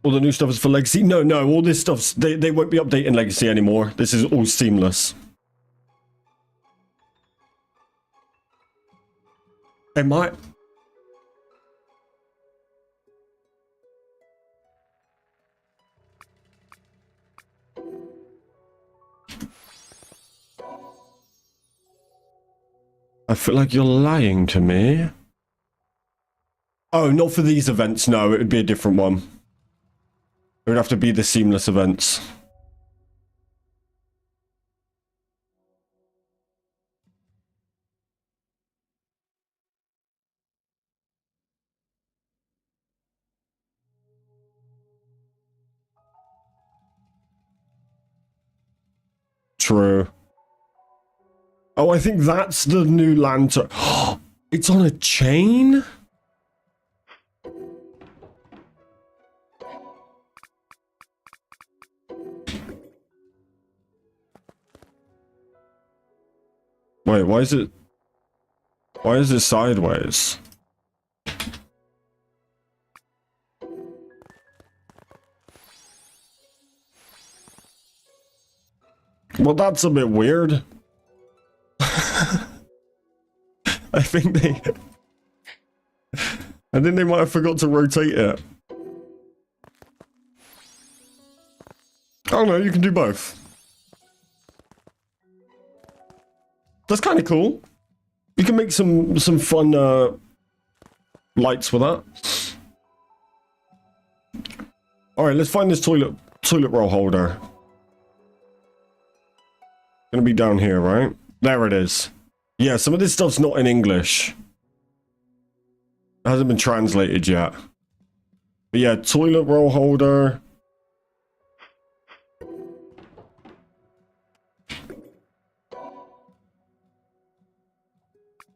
All the new stuff is for Legacy? No, all this stuff's... They won't be updating Legacy anymore. This is all seamless. Am I... I feel like you're lying to me. Oh, not for these events, no. It would be a different one. It would have to be the seamless events. True. Oh, I think that's the new lantern. It's on a chain? Wait, why is it sideways? Well, that's a bit weird. I think they might have forgot to rotate it. Oh no, you can do both. That's kind of cool. You can make some fun lights with that. All right, let's find this toilet roll holder. Gonna be down here, right? There it is. Yeah, some of this stuff's not in English. It hasn't been translated yet. But yeah, toilet roll holder.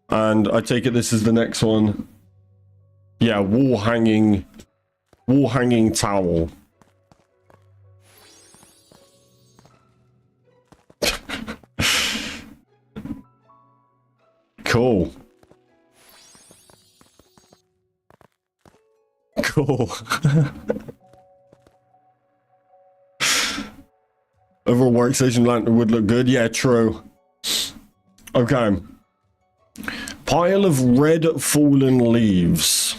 And I take it this is the next one. Yeah, wall hanging towel. Cool. Cool. Overall workstation lantern would look good. Yeah, true. Okay. Pile of red fallen leaves.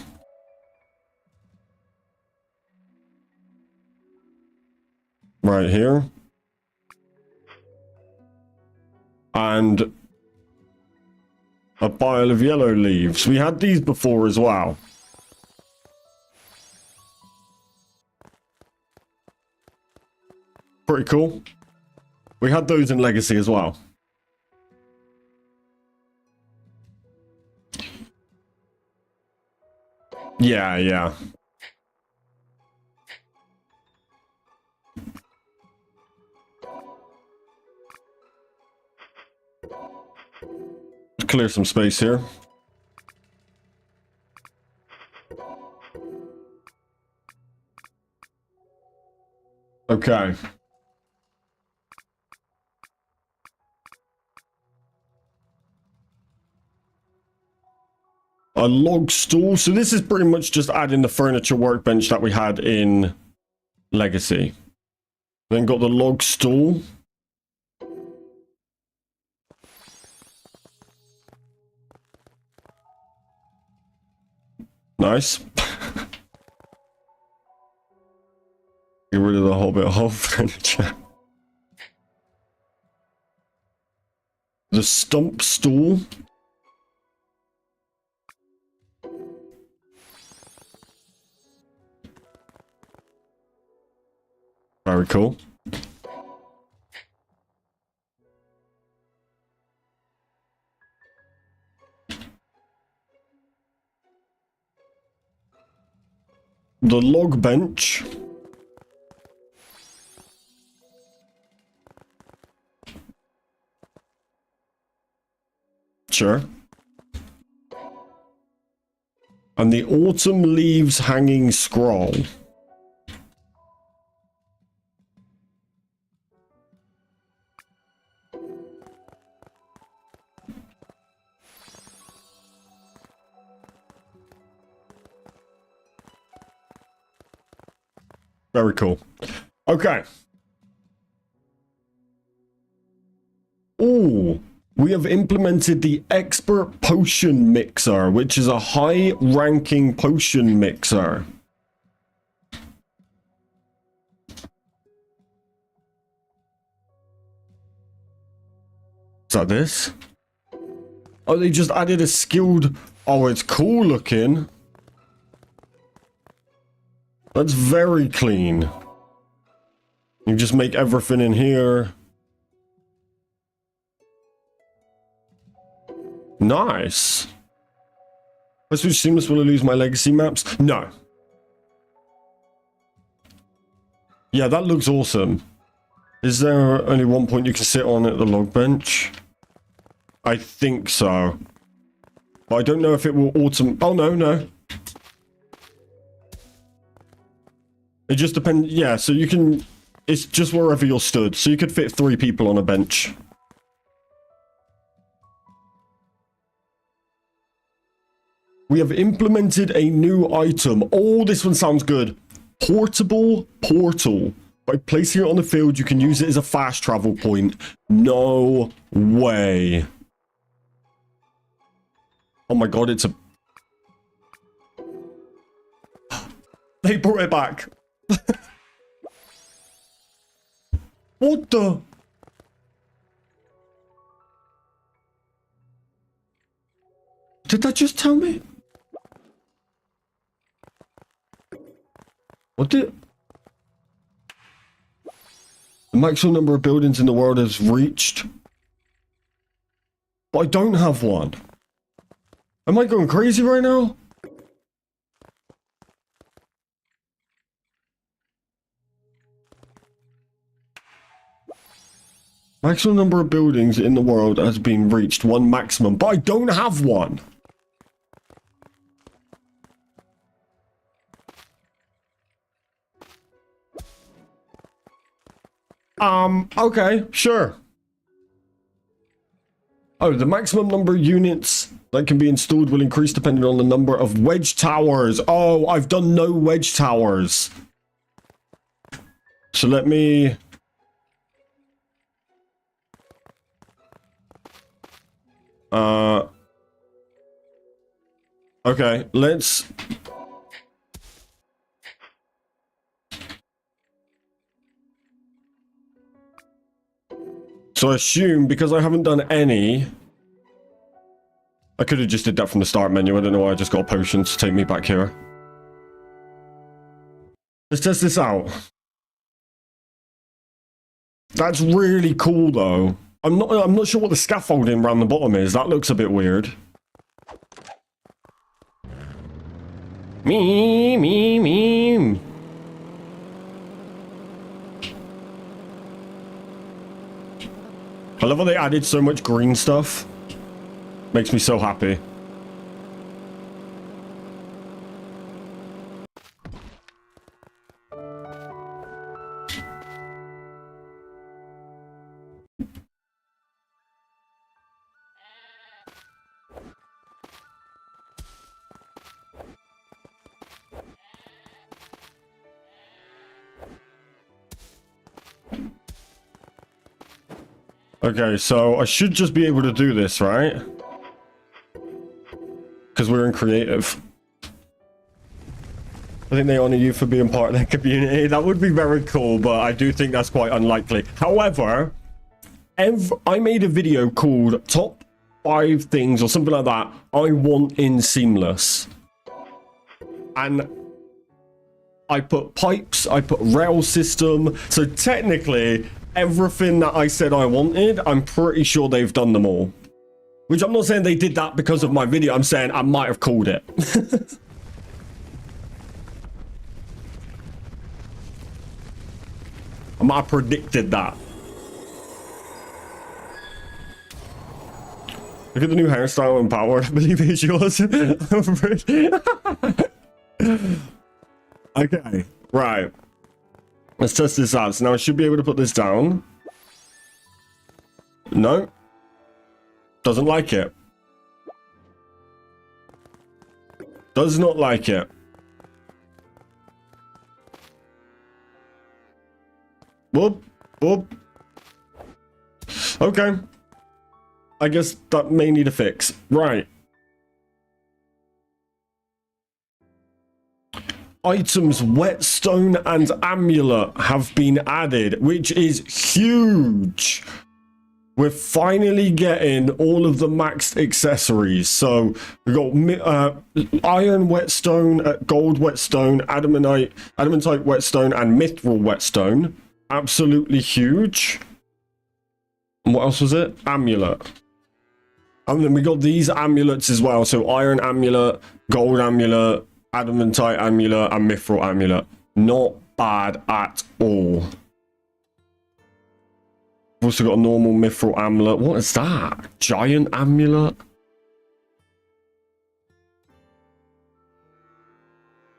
Right here. And a pile of yellow leaves. We had these before as well. Pretty cool. We had those in Legacy as well. Yeah, yeah. Clear some space here. Okay. A log stool. So this is pretty much just adding the furniture workbench that we had in Legacy. Then got the log stool. Nice. Get rid of the whole furniture. The stump stool. Very cool. The log bench. Sure. And the autumn leaves hanging scroll. Very cool. Okay. Ooh, we have implemented the expert potion mixer, which is a high-ranking potion mixer. Is that this? Oh, they just added a skilled... Oh, it's cool looking. That's very clean. You just make everything in here. Nice. I switch seamless. Will I lose my legacy maps? No. Yeah, that looks awesome. Is there only one point you can sit on at the log bench? I think so. But I don't know if it will Oh, no. It just depends. Yeah, so you can... It's just wherever you're stood. So you could fit 3 people on a bench. We have implemented a new item. Oh, this one sounds good. Portable portal. By placing it on the field, you can use it as a fast travel point. No way. Oh my god, it's a... They brought it back. What the... Did that just tell me? What did... The maximum number of buildings in the world has reached. But I don't have one. Am I going crazy right now? Maximum number of buildings in the world has been reached. One maximum. But I don't have one. Okay, sure. Oh, the maximum number of units that can be installed will increase depending on the number of wedge towers. Oh, I've done no wedge towers. So let me... Okay, let's... So I assume, because I haven't done any... I could have just did that from the start menu. I don't know why I just got a potion to take me back here. Let's test this out. That's really cool, though. I'm not sure what the scaffolding around the bottom is. That looks a bit weird. Me. I love how they added so much green stuff. Makes me so happy. Okay, so I should just be able to do this, right? Because we're in creative. I think they honor you for being part of their community. That would be very cool, but I do think that's quite unlikely. However, I made a video called Top 5 Things or something like that I want in Seamless. And I put pipes, I put rail system. So technically, everything that I said I wanted, I'm pretty sure they've done them all. Which I'm not saying they did that because of my video. I'm saying I might have called it. I might have predicted that. Look at the new hairstyle and power. I believe it's yours. Okay, right. Let's test this out. So now I should be able to put this down. No. Doesn't like it. Does not like it. Whoop, whoop. Okay. I guess that may need a fix. Right. Items, whetstone and amulet have been added, which is huge. We're finally getting all of the maxed accessories. So we've got iron whetstone, gold whetstone, adamantite whetstone, and mithril whetstone. absolutely huge. And what else was it? Amulet. And then we got these amulets as well. So iron amulet, gold amulet, adamantite amulet, and mithril amulet. Not bad at all. We've also got a normal mithril amulet. What is that? Giant amulet?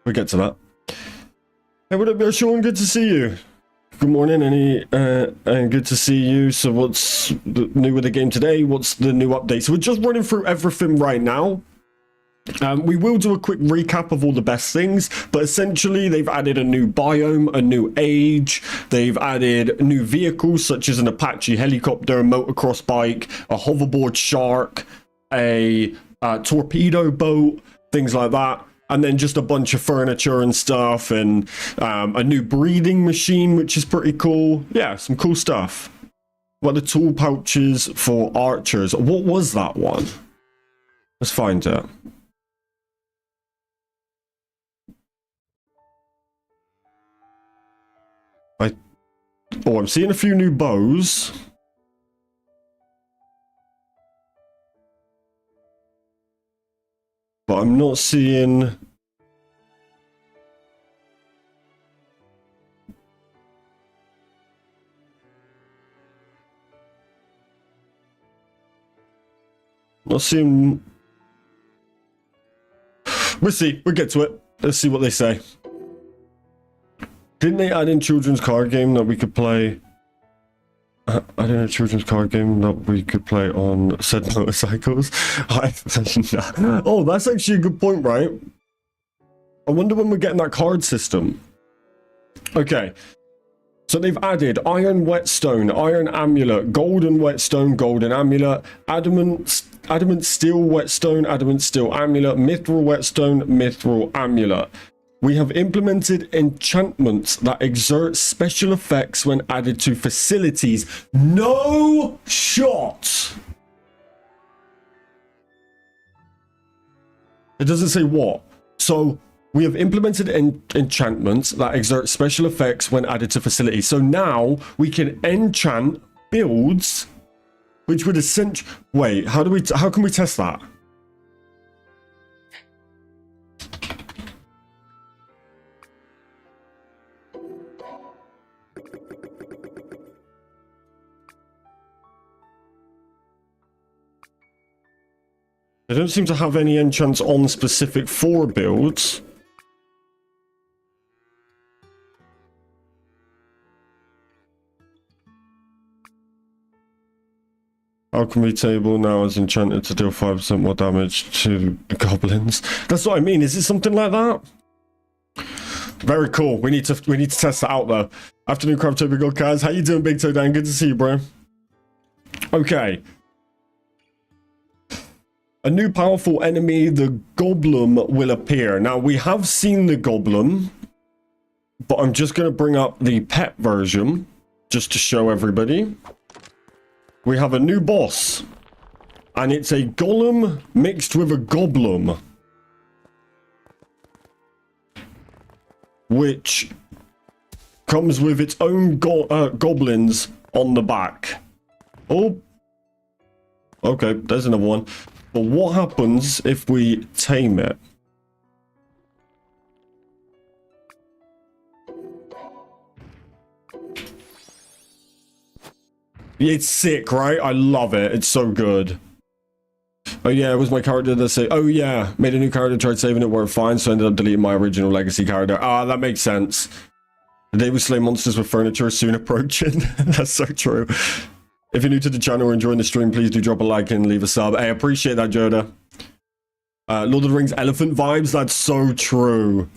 We'll get to that. Hey, what up, Sean? Good to see you. Good morning, and good to see you. So what's new with the game today? What's the new update? So we're just running through everything right now. We will do a quick recap of all the best things, but essentially they've added a new biome, a new age, they've added new vehicles such as an Apache helicopter, a motocross bike, a hoverboard shark, a torpedo boat, things like that. And then just a bunch of furniture and stuff, and a new breeding machine, which is pretty cool. Yeah, some cool stuff. What are the tool pouches for archers? What was that one? Let's find it. Oh, I'm seeing a few new bows. But I'm not seeing... Not seeing... We'll see. We'll get to it. Let's see what they say. Didn't they add in children's card game that we could play? I don't know, children's card game that we could play on said motorcycles. Oh, that's actually a good point, right? I wonder when we're getting that card system. Okay. So they've added iron whetstone, iron amulet, golden whetstone, golden amulet, adamant steel whetstone, adamant steel amulet, mithril whetstone, mithril amulet. We have implemented enchantments that exert special effects when added to facilities. No shot! It doesn't say what. So we have implemented enchantments that exert special effects when added to facilities. So now we can enchant builds, which would essentially... Wait, how can we test that? They don't seem to have any enchants on specific for builds. Alchemy table now is enchanted to deal 5% more damage to goblins. That's what I mean. Is it something like that? Very cool. We need to test that out though. Afternoon, Craftopia, got Kaz. How you doing, Big Toe Dan? Good to see you, bro. Okay. A new powerful enemy, the Goblin, will appear. Now, we have seen the Goblin, but I'm just going to bring up the pet version, just to show everybody. We have a new boss, and it's a Golem mixed with a Goblin, which comes with its own goblins on the back. Oh, okay, there's another one. But what happens if we tame it? It's sick, right? I love it. It's so good. Oh yeah, it was my character that said, oh yeah, made a new character, tried saving it, worked fine, so I ended up deleting my original legacy character. Ah, that makes sense. The day we slay monsters with furniture is soon approaching. That's so true. If you're new to the channel or enjoying the stream, please do drop a like and leave a sub. Hey, I appreciate that, Joda. Lord of the Rings elephant vibes, that's so true.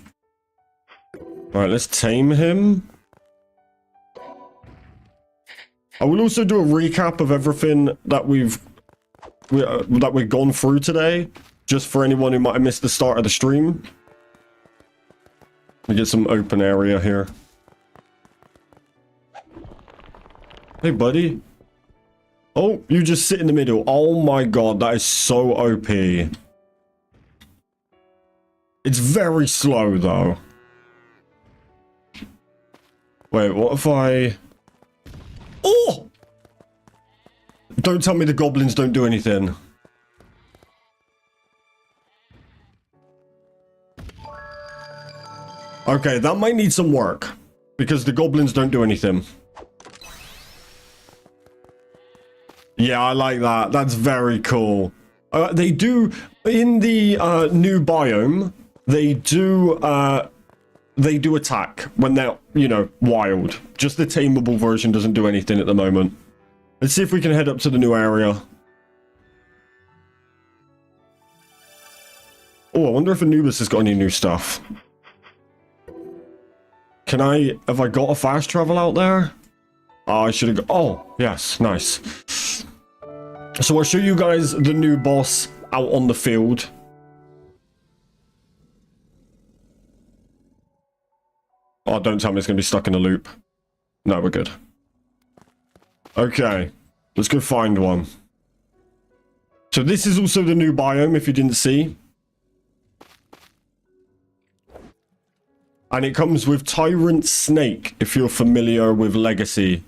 Alright, let's tame him. I will also do a recap of everything that we've gone through today, just for anyone who might have missed the start of the stream. We get some open area here. Hey, buddy. Oh, you just sit in the middle. Oh my god, that is so OP. It's very slow, though. Wait, what if I... Oh! Don't tell me the goblins don't do anything. Okay, that might need some work. Because the goblins don't do anything. Yeah, I like that. That's very cool. They do, in the new biome, they do attack when they're, you know, wild. Just the tameable version doesn't do anything at the moment. Let's see if we can head up to the new area. Oh, I wonder if Anubis has got any new stuff. Have I got a fast travel out there? Oh, I should have oh, yes, nice. So I'll show you guys the new boss out on the field. Oh, don't tell me it's going to be stuck in a loop. No, we're good. Okay, let's go find one. So this is also the new biome, if you didn't see. And it comes with Tyrant Snake, if you're familiar with Legacy.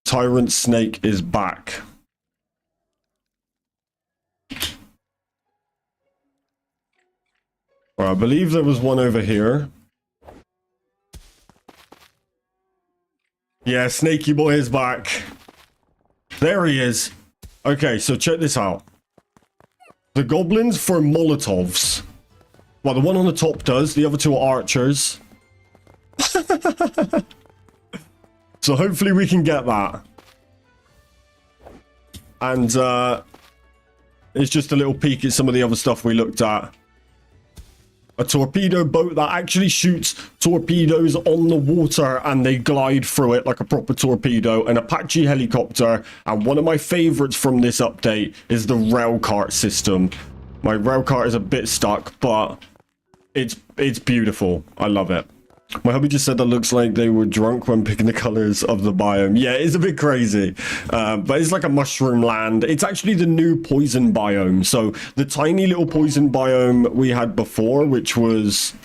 Tyrant Snake is back. All right, I believe there was one over here. Yeah, Snaky Boy is back. There he is. Okay, so check this out. The goblins for Molotovs. Well, the one on the top does. The other two are archers. So hopefully we can get that. And it's just a little peek at some of the other stuff we looked at. A torpedo boat that actually shoots torpedoes on the water and they glide through it like a proper torpedo. An Apache helicopter. And one of my favorites from this update is the rail cart system. My rail cart is a bit stuck, but it's beautiful. I love it. My hubby just said that looks like they were drunk when picking the colors of the biome. Yeah, it's a bit crazy. But it's like a mushroom land. It's actually the new poison biome. So the tiny little poison biome we had before, which was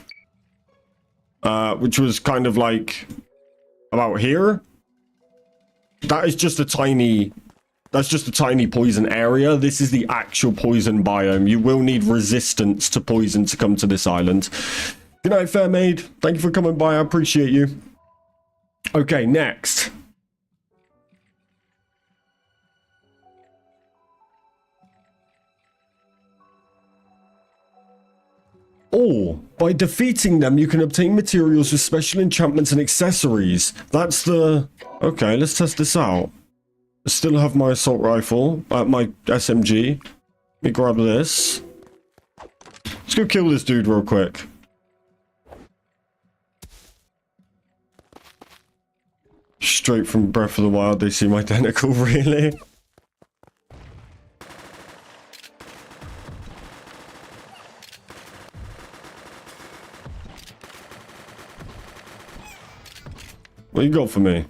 kind of like about here. That is just a tiny... That's just a tiny poison area. This is the actual poison biome. You will need resistance to poison to come to this island. Good night, Fair Maid. Thank you for coming by. I appreciate you. Okay, next. Oh, by defeating them, you can obtain materials with special enchantments and accessories. That's the... Okay, let's test this out. I still have my assault rifle, my SMG. Let me grab this. Let's go kill this dude real quick. Straight from Breath of the Wild, they seem identical, really. What you got for me?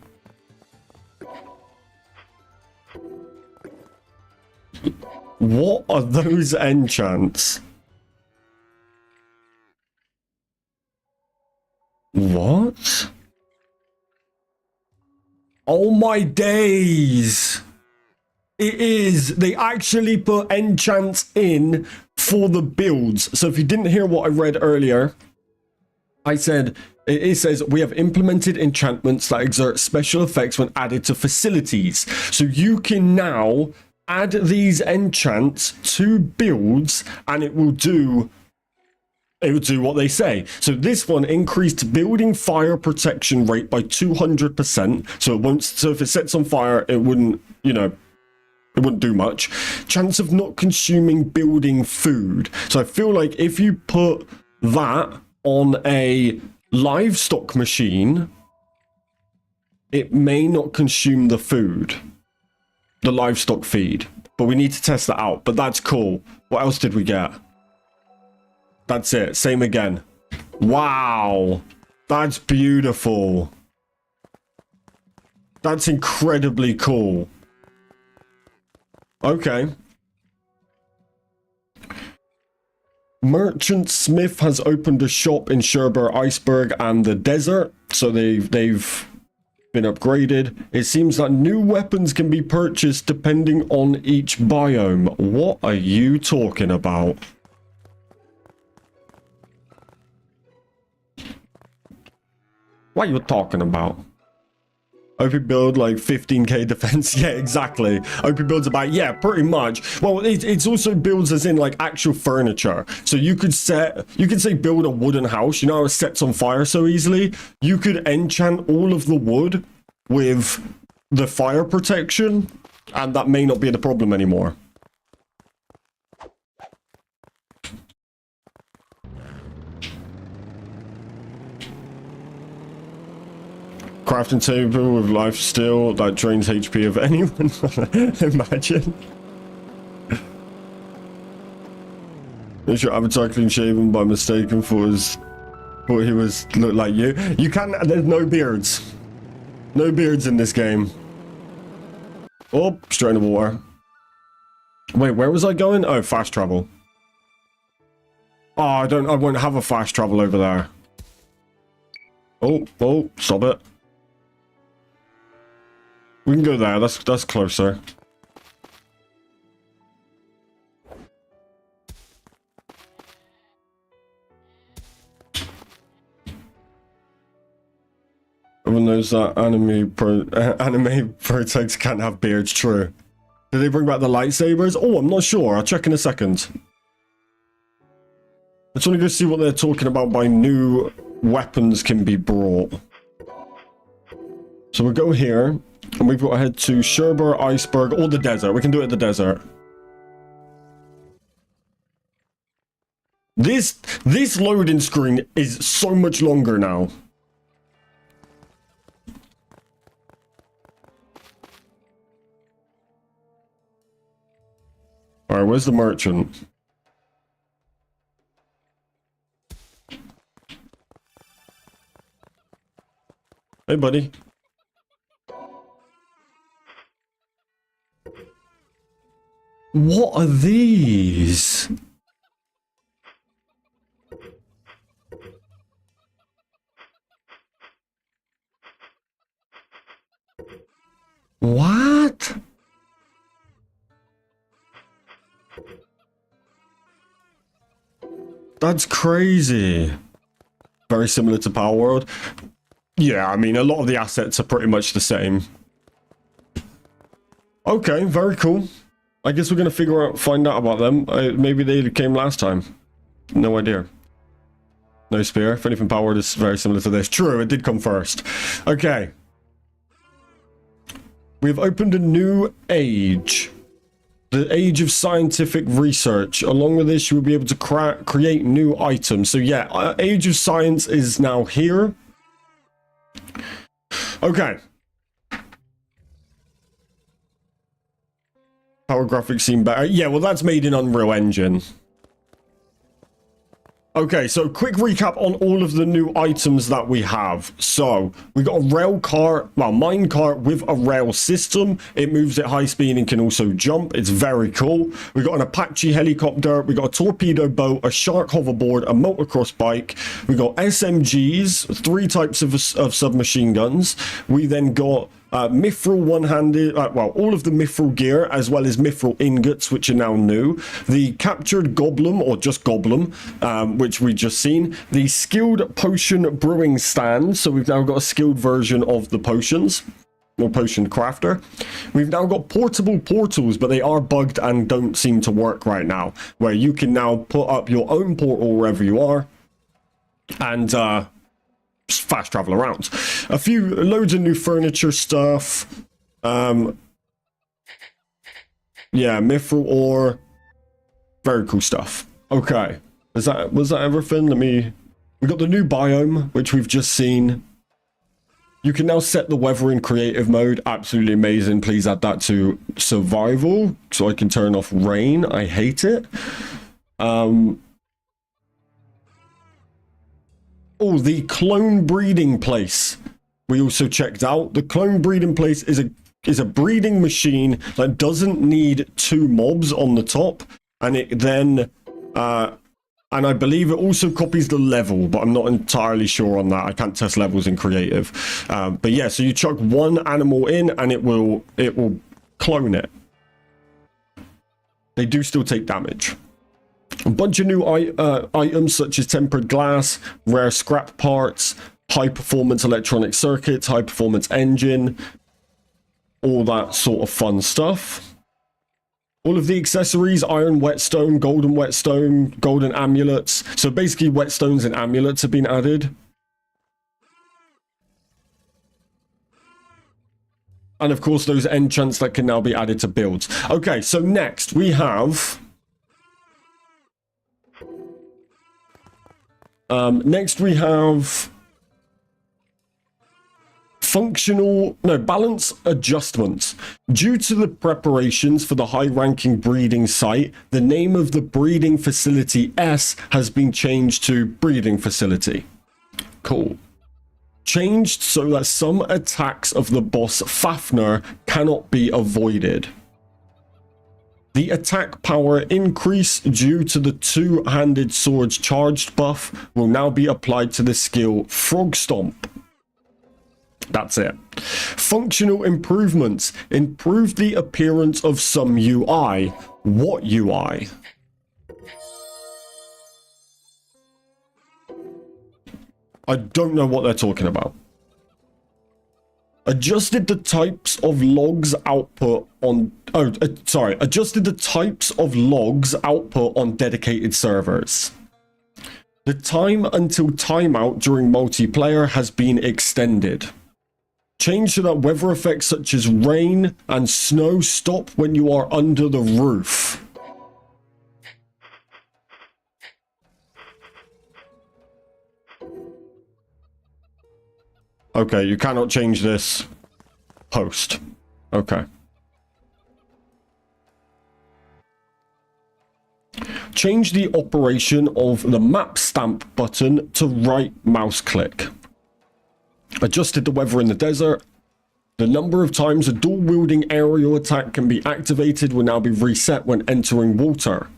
What are those enchants? What? Oh my days! It is. They actually put enchants in for the builds. So if you didn't hear what I read earlier, I said, it says, we have implemented enchantments that exert special effects when added to facilities. So you can now add these enchants to builds and it will do what they say. So this one increased building fire protection rate by 200%. So it won't, so if it sets on fire, it wouldn't, you know, it wouldn't do much. Chance of not consuming building food. So I feel like if you put that on a livestock machine, it may not consume the food, the livestock feed, but we need to test that out. But that's cool. What else did we get? That's it. Same again. Wow. That's beautiful. That's incredibly cool. Okay. Merchant Smith has opened a shop in Sherber Iceberg and the desert. So they've been upgraded. It seems that new weapons can be purchased depending on each biome. What are you talking about? What are you talking about? OP build like 15k defense. Yeah, exactly. OP builds about, yeah, pretty much. Well, it's also builds as in like actual furniture. So you could say build a wooden house. You know how it sets on fire so easily? You could enchant all of the wood with the fire protection, and that may not be the problem anymore. Crafting table with life steal that drains HP of anyone. Imagine. Is your avatar clean shaven by mistake and thought he was look like you? You can't. There's no beards. No beards in this game. Oh, straight in the water. Wait, where was I going? Oh, fast travel. Oh, I won't have a fast travel over there. Oh, stop it. We can go there. That's closer. Everyone knows that anime protags can't have beards. True. Did they bring back the lightsabers? Oh, I'm not sure. I'll check in a second. I just want to go see what they're talking about by new weapons can be brought. So we'll go here. And we've got to head to Sherber, Iceberg, or the desert. We can do it at the desert. This loading screen is so much longer now. Alright, where's the merchant? Hey, buddy. What are these? What? That's crazy. Very similar to Power World. Yeah, I mean, a lot of the assets are pretty much the same. Okay, very cool. I guess we're going to find out about them. Maybe they came last time. No idea. No spear. If anything, Power Word is very similar to this. True, it did come first. Okay. We've opened a new age. The age of scientific research. Along with this, you will be able to create new items. So yeah, age of science is now here. Okay. Power graphics seem better. Yeah, well, that's made in Unreal Engine. Okay, so quick recap on all of the new items that we have. So, we got a rail car, well, minecart with a rail system. It moves at high speed and can also jump. It's very cool. We got an Apache helicopter. We got a torpedo boat, a shark hoverboard, a motocross bike. We got SMGs, 3 types of submachine guns. We then got mithril one-handed, well, all of the mithril gear, as well as mithril ingots, which are now new. The captured goblin, or just goblin, which we just seen. The skilled potion brewing stand, so we've now got a skilled version of the potions, or potion crafter. We've now got portable portals, but they are bugged and don't seem to work right now, where you can now put up your own portal wherever you are, and fast travel around. Loads of new furniture stuff. Yeah, mithril ore. Very cool stuff. Okay. Was that everything? We got the new biome, which we've just seen. You can now set the weather in creative mode. Absolutely amazing. Please add that to survival so I can turn off rain. I hate it. Oh, the clone breeding place. We also checked out. The clone breeding place is a breeding machine that doesn't need 2 mobs on the top, and it then And I believe it also copies the level, but I'm not entirely sure on that. I can't test levels in creative. But yeah, so you chuck one animal in and it will clone it. They do still take damage. A bunch of new items such as tempered glass, rare scrap parts, high performance electronic circuits, high performance engine, all that sort of fun stuff. All of the accessories, iron whetstone, golden amulets. So basically whetstones and amulets have been added. And of course those enchants that can now be added to builds. Okay, so next we have... balance adjustments. Due to the preparations for the high-ranking breeding site, the name of the breeding facility S has been changed to breeding facility. Cool. Changed so that some attacks of the boss Fafnir cannot be avoided. The attack power increase due to the two-handed sword's charged buff will now be applied to the skill Frog Stomp. That's it. Functional improvements. Improve the appearance of some UI. What UI? I don't know what they're talking about. Adjusted the types of logs output on... adjusted the types of logs output on dedicated servers. The time until timeout during multiplayer has been extended. Change so that weather effects such as rain and snow stop when you are under the roof. Okay, you cannot change this post. Okay. Change the operation of the map stamp button to right mouse click. Adjusted the weather in the desert. The number of times a dual-wielding aerial attack can be activated will now be reset when entering water.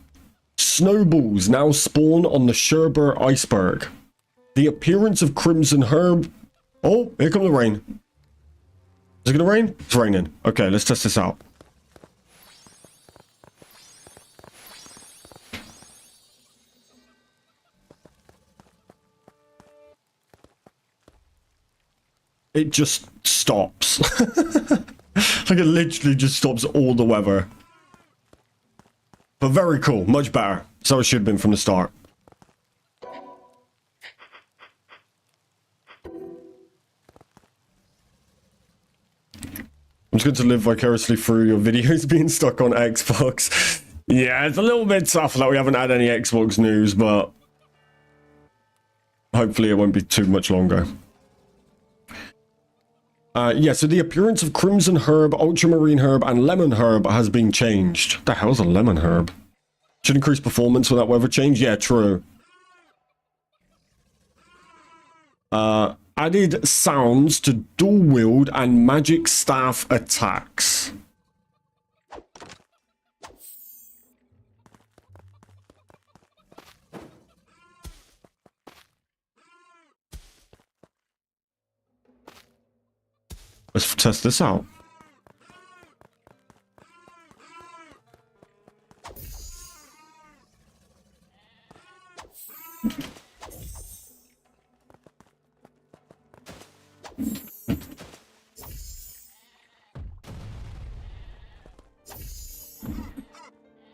Snowballs now spawn on the Sherber iceberg. The appearance of Crimson Herb... Oh, here comes the rain. Is it gonna rain? It's raining. Okay, let's test this out. It just stops. Like it literally just stops all the weather. But very cool, much better. So it should have been from the start. I'm just going to live vicariously through your videos being stuck on Xbox. Yeah, it's a little bit tough that we haven't had any Xbox news, but hopefully it won't be too much longer. Yeah, so the appearance of Crimson Herb, Ultramarine Herb, and Lemon Herb has been changed. What the hell's a Lemon Herb? Should increase performance without weather change? Yeah, true. Added sounds to dual wield and magic staff attacks. Let's test this out.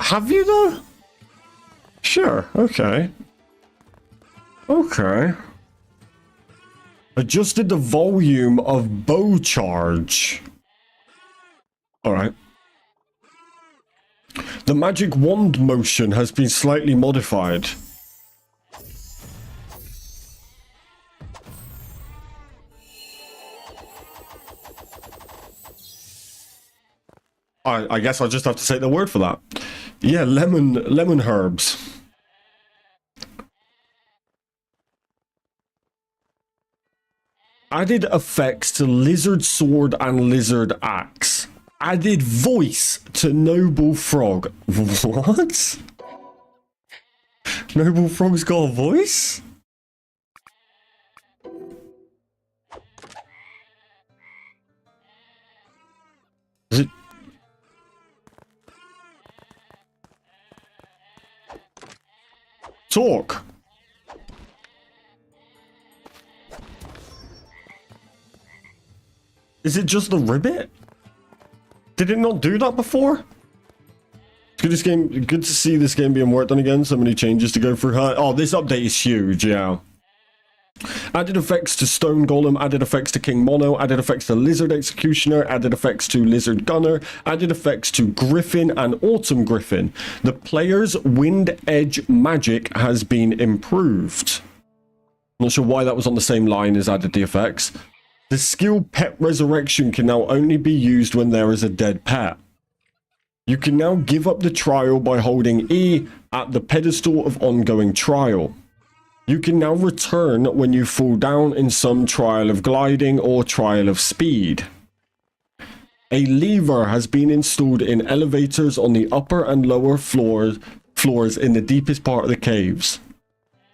Have you though? Sure, okay. Okay. Adjusted the volume of bow charge. Alright. The magic wand motion has been slightly modified. I guess I'll just have to take the word for that. Yeah, lemon herbs. Added effects to Lizard Sword and Lizard Axe. Added voice to Noble Frog. What? Noble Frog's got a voice? Is it? Talk. Is it just the ribbit? Did it not do that before? Good to see this game being worked on again. So many changes to go through. Oh, this update is huge, yeah. Added effects to Stone Golem, added effects to King Mono, added effects to Lizard Executioner, added effects to Lizard Gunner, added effects to Griffin and Autumn Griffin. The player's Wind Edge magic has been improved. Not sure why that was on the same line as added the effects. The skill Pet Resurrection can now only be used when there is a dead pet. You can now give up the trial by holding E at the pedestal of ongoing trial. You can now return when you fall down in some trial of gliding or trial of speed. A lever has been installed in elevators on the upper and lower floors in the deepest part of the caves.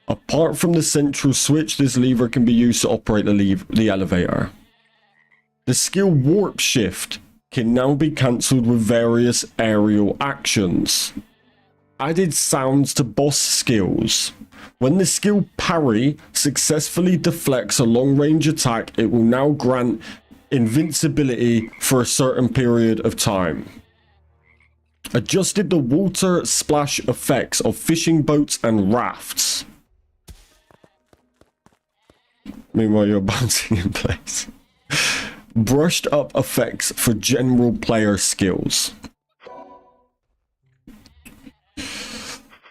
Apart from the central switch, this lever can be used to operate the elevator. The skill Warp Shift can now be cancelled with various aerial actions. Added sounds to boss skills. When the skill Parry successfully deflects a long-range attack, it will now grant invincibility for a certain period of time. Adjusted the water splash effects of fishing boats and rafts. Meanwhile, you're bouncing in place. Brushed up effects for general player skills.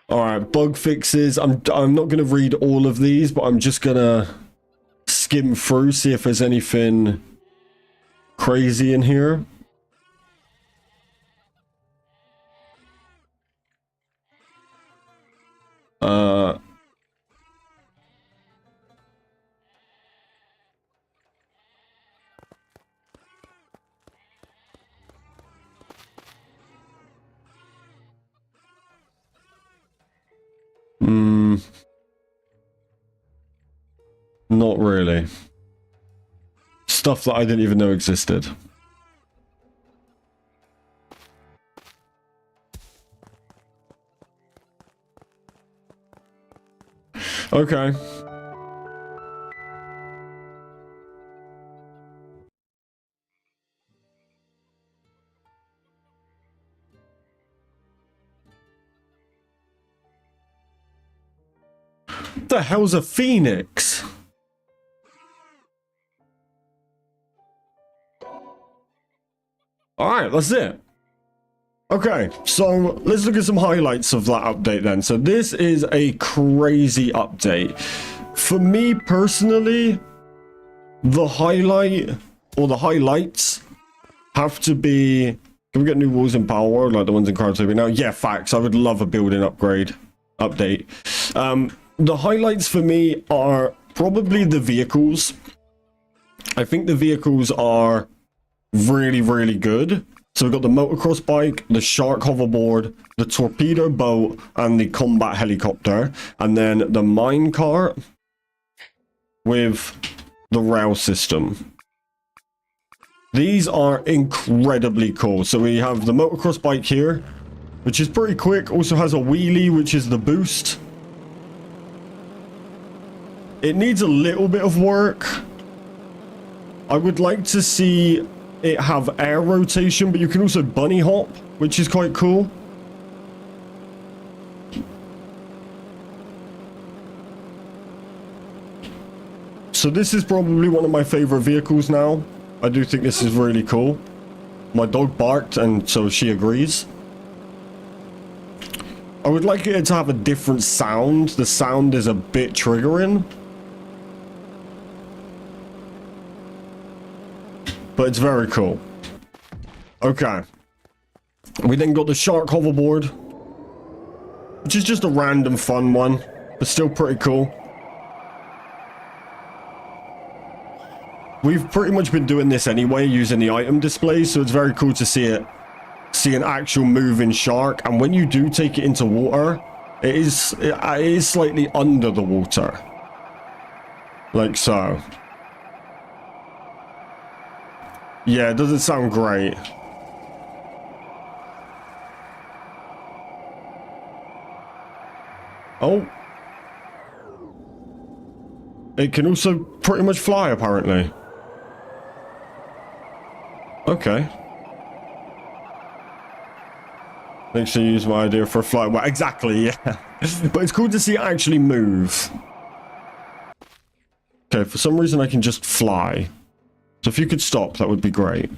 Alright, bug fixes. I'm not going to read all of these, but I'm just going to skim through, see if there's anything crazy in here. Not really. Stuff that I didn't even know existed. Okay. What the hell's a phoenix? Alright, that's it. Okay, so let's look at some highlights of that update then. So this is a crazy update. For me personally, the highlight, or the highlights, have to be... Can we get new walls in Power World like the ones in Craftopia now? Yeah, facts. I would love a building upgrade update. The highlights for me are probably the vehicles. I think the vehicles are really, really good. So we've got the motocross bike, the shark hoverboard, the torpedo boat, and the combat helicopter. And then the minecart with the rail system. These are incredibly cool. So we have the motocross bike here, which is pretty quick. Also has a wheelie, which is the boost. It needs a little bit of work. I would like to see it have air rotation, but you can also bunny hop, which is quite cool. So this is probably one of my favorite vehicles now. I do think this is really cool. My dog barked, and so she agrees. I would like it to have a different sound. The sound is a bit triggering. But it's very cool. Okay. We then got the shark hoverboard, which is just a random fun one, but still pretty cool. We've pretty much been doing this anyway, using the item display, so it's very cool to see an actual moving shark. And when you do take it into water, It is slightly under the water. Like so. Yeah, it doesn't sound great. Oh. It can also pretty much fly, apparently. Okay. Make sure you use my idea for a flight. Well, exactly, yeah. But it's cool to see it actually move. Okay, for some reason I can just fly. So if you could stop, that would be great.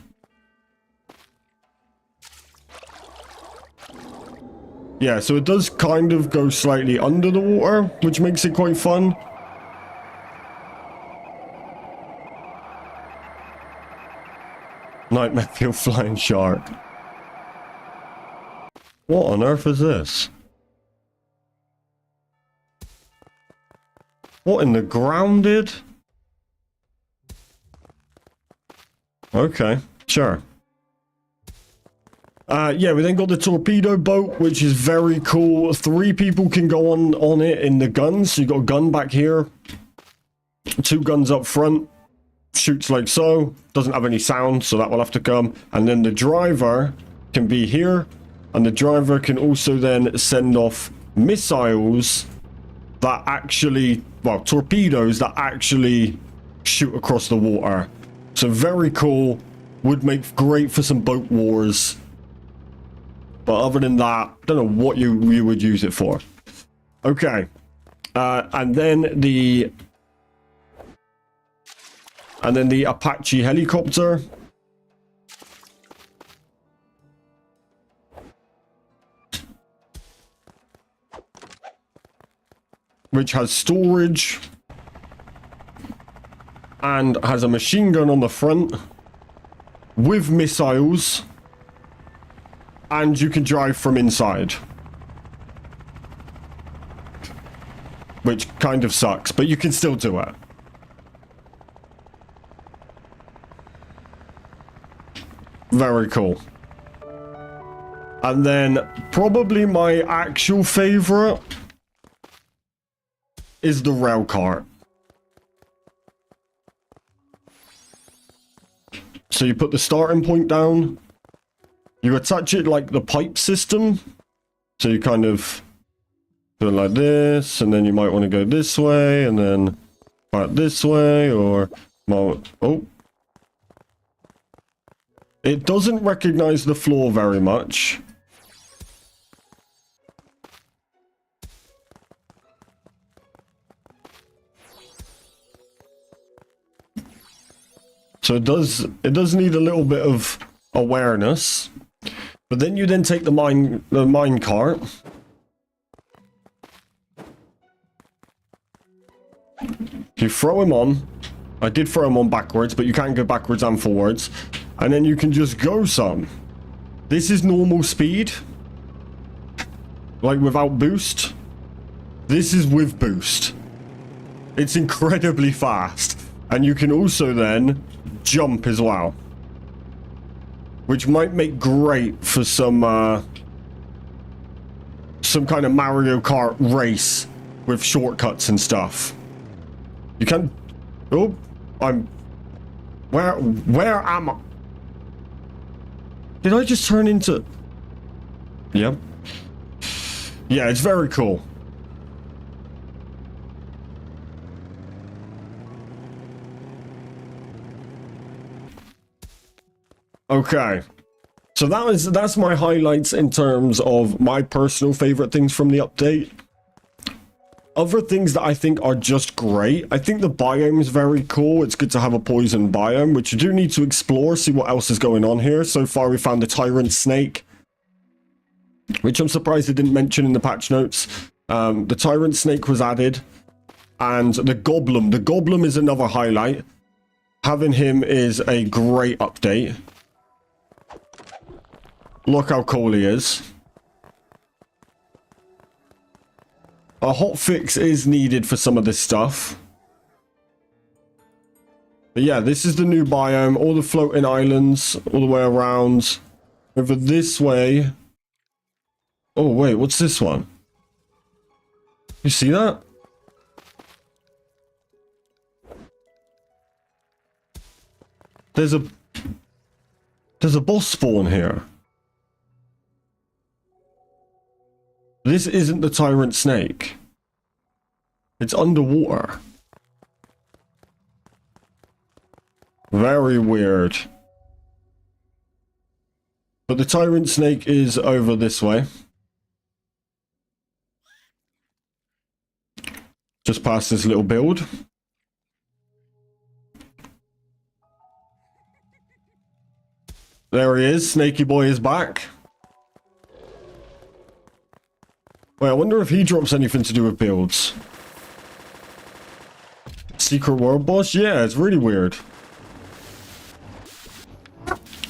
Yeah, so it does kind of go slightly under the water, which makes it quite fun. Nightmare Fuel Flying Shark. What on earth is this? What in the grounded? Okay, sure. Yeah, we then got the torpedo boat, which is very cool. 3 people can go on it in the guns. So you got a gun back here. 2 guns up front. Shoots like so. Doesn't have any sound, so that will have to come. And then the driver can be here. And the driver can also then send off missiles that actually, well, torpedoes that actually shoot across the water. So very cool. Would make great for some boat wars. But other than that, don't know what you would use it for. Okay. And then the Apache helicopter. Which has storage. And has a machine gun on the front. With missiles. And you can drive from inside. Which kind of sucks, but you can still do it. Very cool. And then probably my actual favorite is the rail cart. So you put the starting point down. You attach it like the pipe system. So you kind of do it like this, and then you might want to go this way, and then part this way, or... Oh. It doesn't recognize the floor very much. So it does need a little bit of awareness. But then you then take the minecart. You throw him on. I did throw him on backwards, but you can go backwards and forwards. And then you can just go some. This is normal speed. Like without boost. This is with boost. It's incredibly fast. And you can also then jump as well. Which might make great for some kind of Mario Kart race with shortcuts and stuff. You can... Oh, I'm... Where am I? Did I just turn into... Yep. Yeah, it's very cool. Okay. So that's my highlights in terms of my personal favorite things from the update. Other things that I think are just great. I think the biome is very cool. It's good to have a poison biome, which you do need to explore, see what else is going on here. So far, we found the tyrant snake, which I'm surprised they didn't mention in the patch notes. The tyrant snake was added, and the goblin. The goblin is another highlight. Having him is a great update. Look how cool he is. A hotfix is needed for some of this stuff. But yeah, this is the new biome. All the floating islands all the way around. Over this way. Oh, wait, what's this one? You see that? There's a boss spawn here. This isn't the tyrant snake. It's underwater. Very weird. But the tyrant snake is over this way. Just past this little build. There he is. Snaky boy is back. Wait, I wonder if he drops anything to do with builds. Secret world boss? Yeah, it's really weird.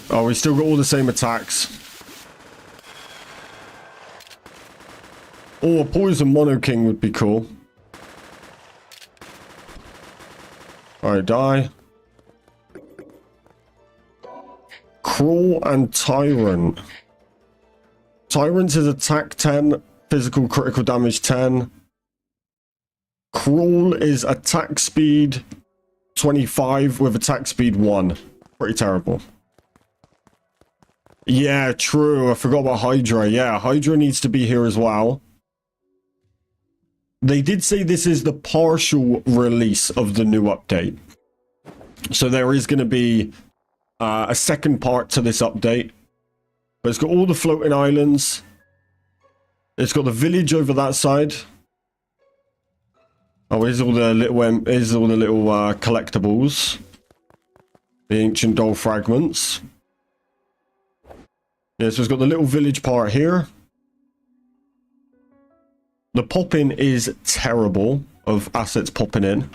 Oh, we still got all the same attacks. Oh, a poison mono king would be cool. Alright, die. Crawl and Tyrant. Tyrant is attack 10, physical critical damage 10. Crawl is attack speed 25 with attack speed 1. Pretty terrible. Yeah, true. I forgot about Hydra. Yeah, Hydra needs to be here as well. They did say this is the partial release of the new update. So there is going to be a second part to this update. But it's got all the floating islands. It's got the village over that side. Oh, here's all the little collectibles. The ancient doll fragments. Yeah, so it's got the little village part here. The pop-in is terrible of assets popping in.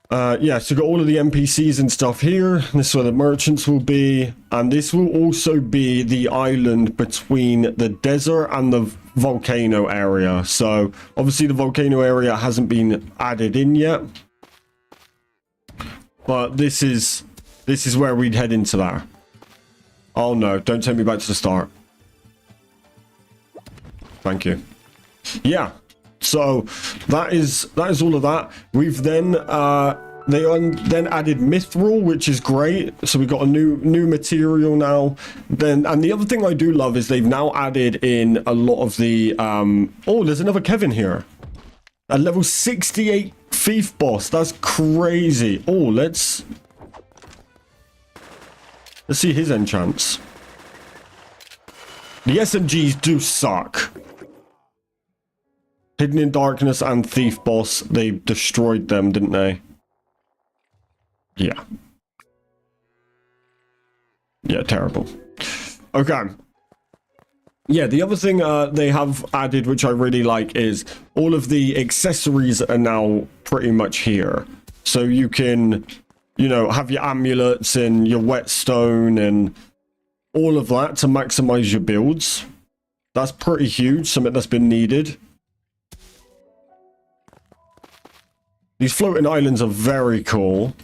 Yeah, so got all of the NPCs and stuff here. This is where the merchants will be. And this will also be the island between the desert and the volcano area. So, obviously the volcano area hasn't been added in yet. But this is where we'd head into that. Oh no, don't take me back to the start. Thank you. Yeah, so that is all of that. We've then then added mithril, which is great. So we got a new material now. And the other thing I do love is they've now added in a lot of the oh, there's another Kevin here. A level 68 thief boss. That's crazy. Oh, let's see his enchants. The SMGs do suck. Hidden in Darkness and Thief boss, they destroyed them, didn't they? Yeah. Yeah, terrible. Okay. Yeah, the other thing they have added, which I really like, is all of the accessories are now pretty much here. So you can, you know, have your amulets and your whetstone and all of that to maximize your builds. That's pretty huge, something that's been needed. These floating islands are very cool.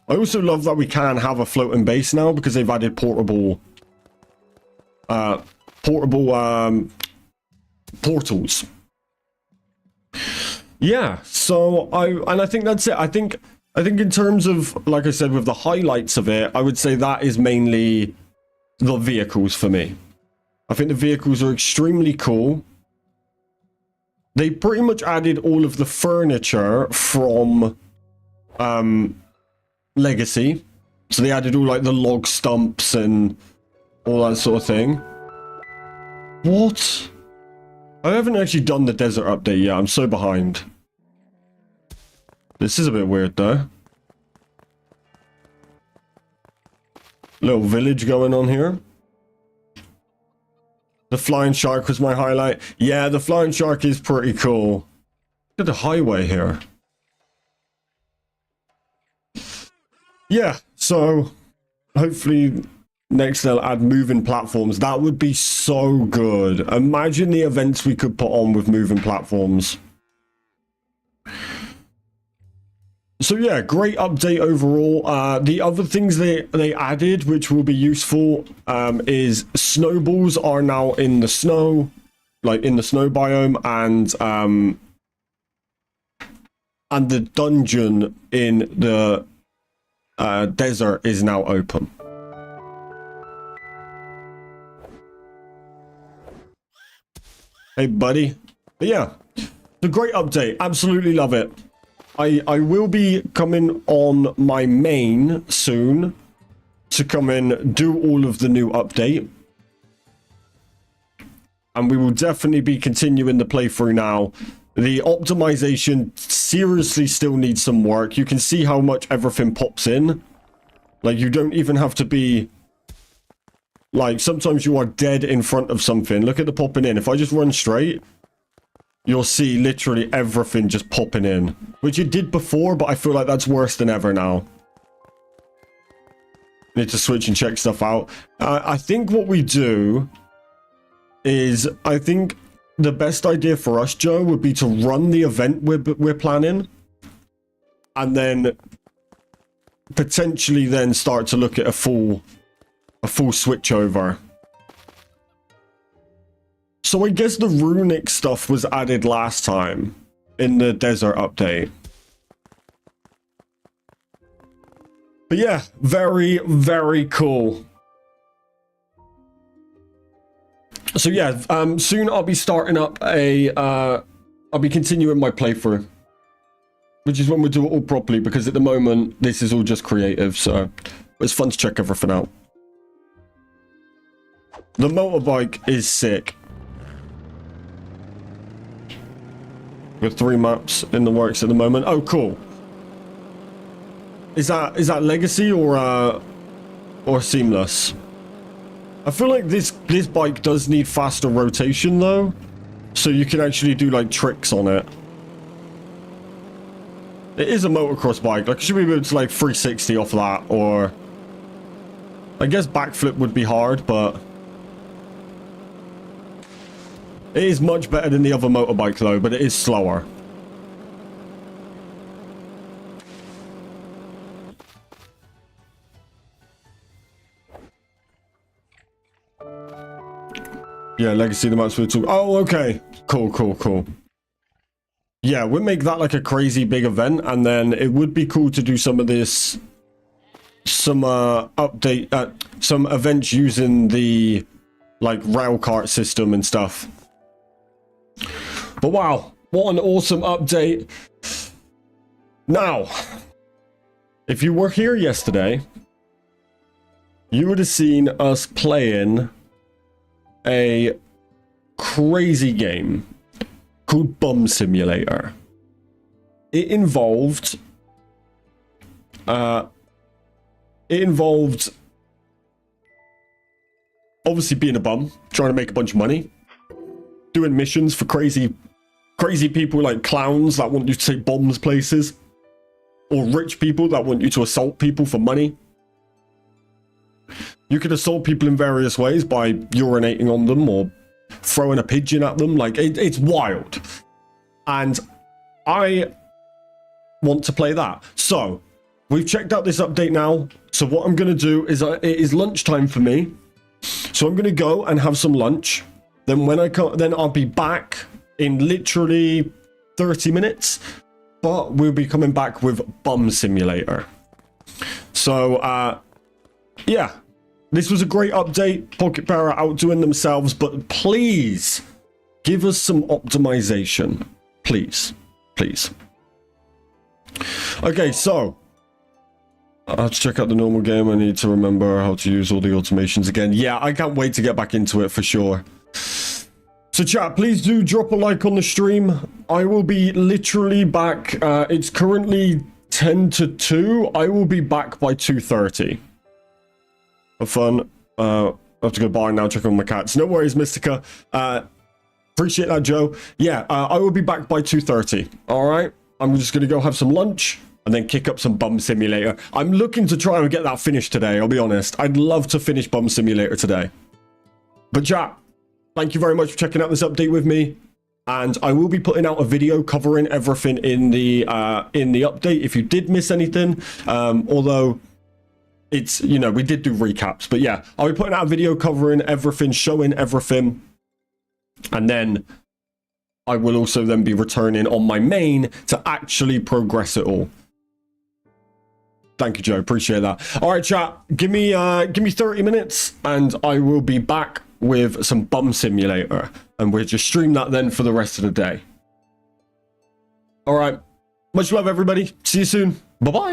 I also love that we can have a floating base now because they've added portable portals. Yeah, so I think that's it. I think in terms of, like I said, with the highlights of it, I would say that is mainly the vehicles for me. I think the vehicles are extremely cool. They pretty much added all of the furniture from Legacy. So they added all like the log stumps and all that sort of thing. What? I haven't actually done the desert update yet. I'm so behind. This is a bit weird though. Little village going on here. The flying shark was my highlight. Yeah, the flying shark is pretty cool. Look at the highway here. Yeah, so hopefully next they'll add moving platforms. That would be so good. Imagine the events we could put on with moving platforms. So yeah, great update overall. The other things they added, which will be useful, is snowballs are now in the snow, like in the snow biome, and the dungeon in the desert is now open. Hey, buddy. But yeah, the great update. Absolutely love it. I will be coming on my main soon to come and do all of the new update. And we will definitely be continuing the playthrough now. The optimization seriously still needs some work. You can see how much everything pops in. Like, you don't even have to be... Like, sometimes you are dead in front of something. Look at the popping in. If I just run straight, you'll see literally everything just popping in. Which it did before, but I feel like that's worse than ever now. Need to switch and check stuff out. I think what we do is... I think the best idea for us, Joe, would be to run the event we're planning. And then... potentially then start to look at a full switch over. So I guess the runic stuff was added last time in the desert update. But yeah, very, very cool. So yeah, soon I'll be starting up I'll be continuing my playthrough. Which is when we do it all properly, because at the moment, this is all just creative, so it's fun to check everything out. The motorbike is sick. With 3 maps in the works at the moment. Oh, cool. Is that legacy or seamless? I feel like this bike does need faster rotation though, so you can actually do like tricks on it. It is a motocross bike. Like, you should be able to like 360 off that, or I guess backflip would be hard, but it is much better than the other motorbike though, but it is slower. Yeah, legacy the maps we talk. Oh, okay. Cool. Yeah, we'll make that like a crazy big event, and then it would be cool to do some of this, some some events using the like rail cart system and stuff. But wow, what an awesome update. Now, if you were here yesterday, you would have seen us playing a crazy game called Bum Simulator. It involved obviously being a bum, trying to make a bunch of money, doing missions for crazy people like clowns that want you to take bombs places, or rich people that want you to assault people for money. You could assault people in various ways by urinating on them or throwing a pigeon at them. Like, it's wild. And I want to play that. So, we've checked out this update now. So what I'm going to do is, it is lunchtime for me. So I'm going to go and have some lunch. Then when I come, then I'll be back in literally 30 minutes. But we'll be coming back with Bum Simulator. So, yeah. This was a great update. Pocket Power are outdoing themselves, but please give us some optimization. Please. Okay, so to check out the normal game, I need to remember how to use all the automations again. Yeah, I can't wait to get back into it for sure. So chat, please do drop a like on the stream. I will be literally back. It's currently 10 to 2. I will be back by 2:30. Have fun. I have to go by now, check on my cats. No worries, Mystica. Appreciate that, Joe. Yeah, I will be back by 2:30. All right. I'm just going to go have some lunch and then kick up some Bum Simulator. I'm looking to try and get that finished today, I'll be honest. I'd love to finish Bum Simulator today. But chat, thank you very much for checking out this update with me. and I will be putting out a video covering everything in the update if you did miss anything. Although it's, you know, we did do recaps, but yeah, I'll be putting out a video covering everything, showing everything, and then I will also then be returning on my main to actually progress it all. Thank you, Joe. Appreciate that. All right, chat. Give me 30 minutes, and I will be back with some Bum Simulator, and we'll just stream that then for the rest of the day. All right. Much love, everybody. See you soon. Bye-bye.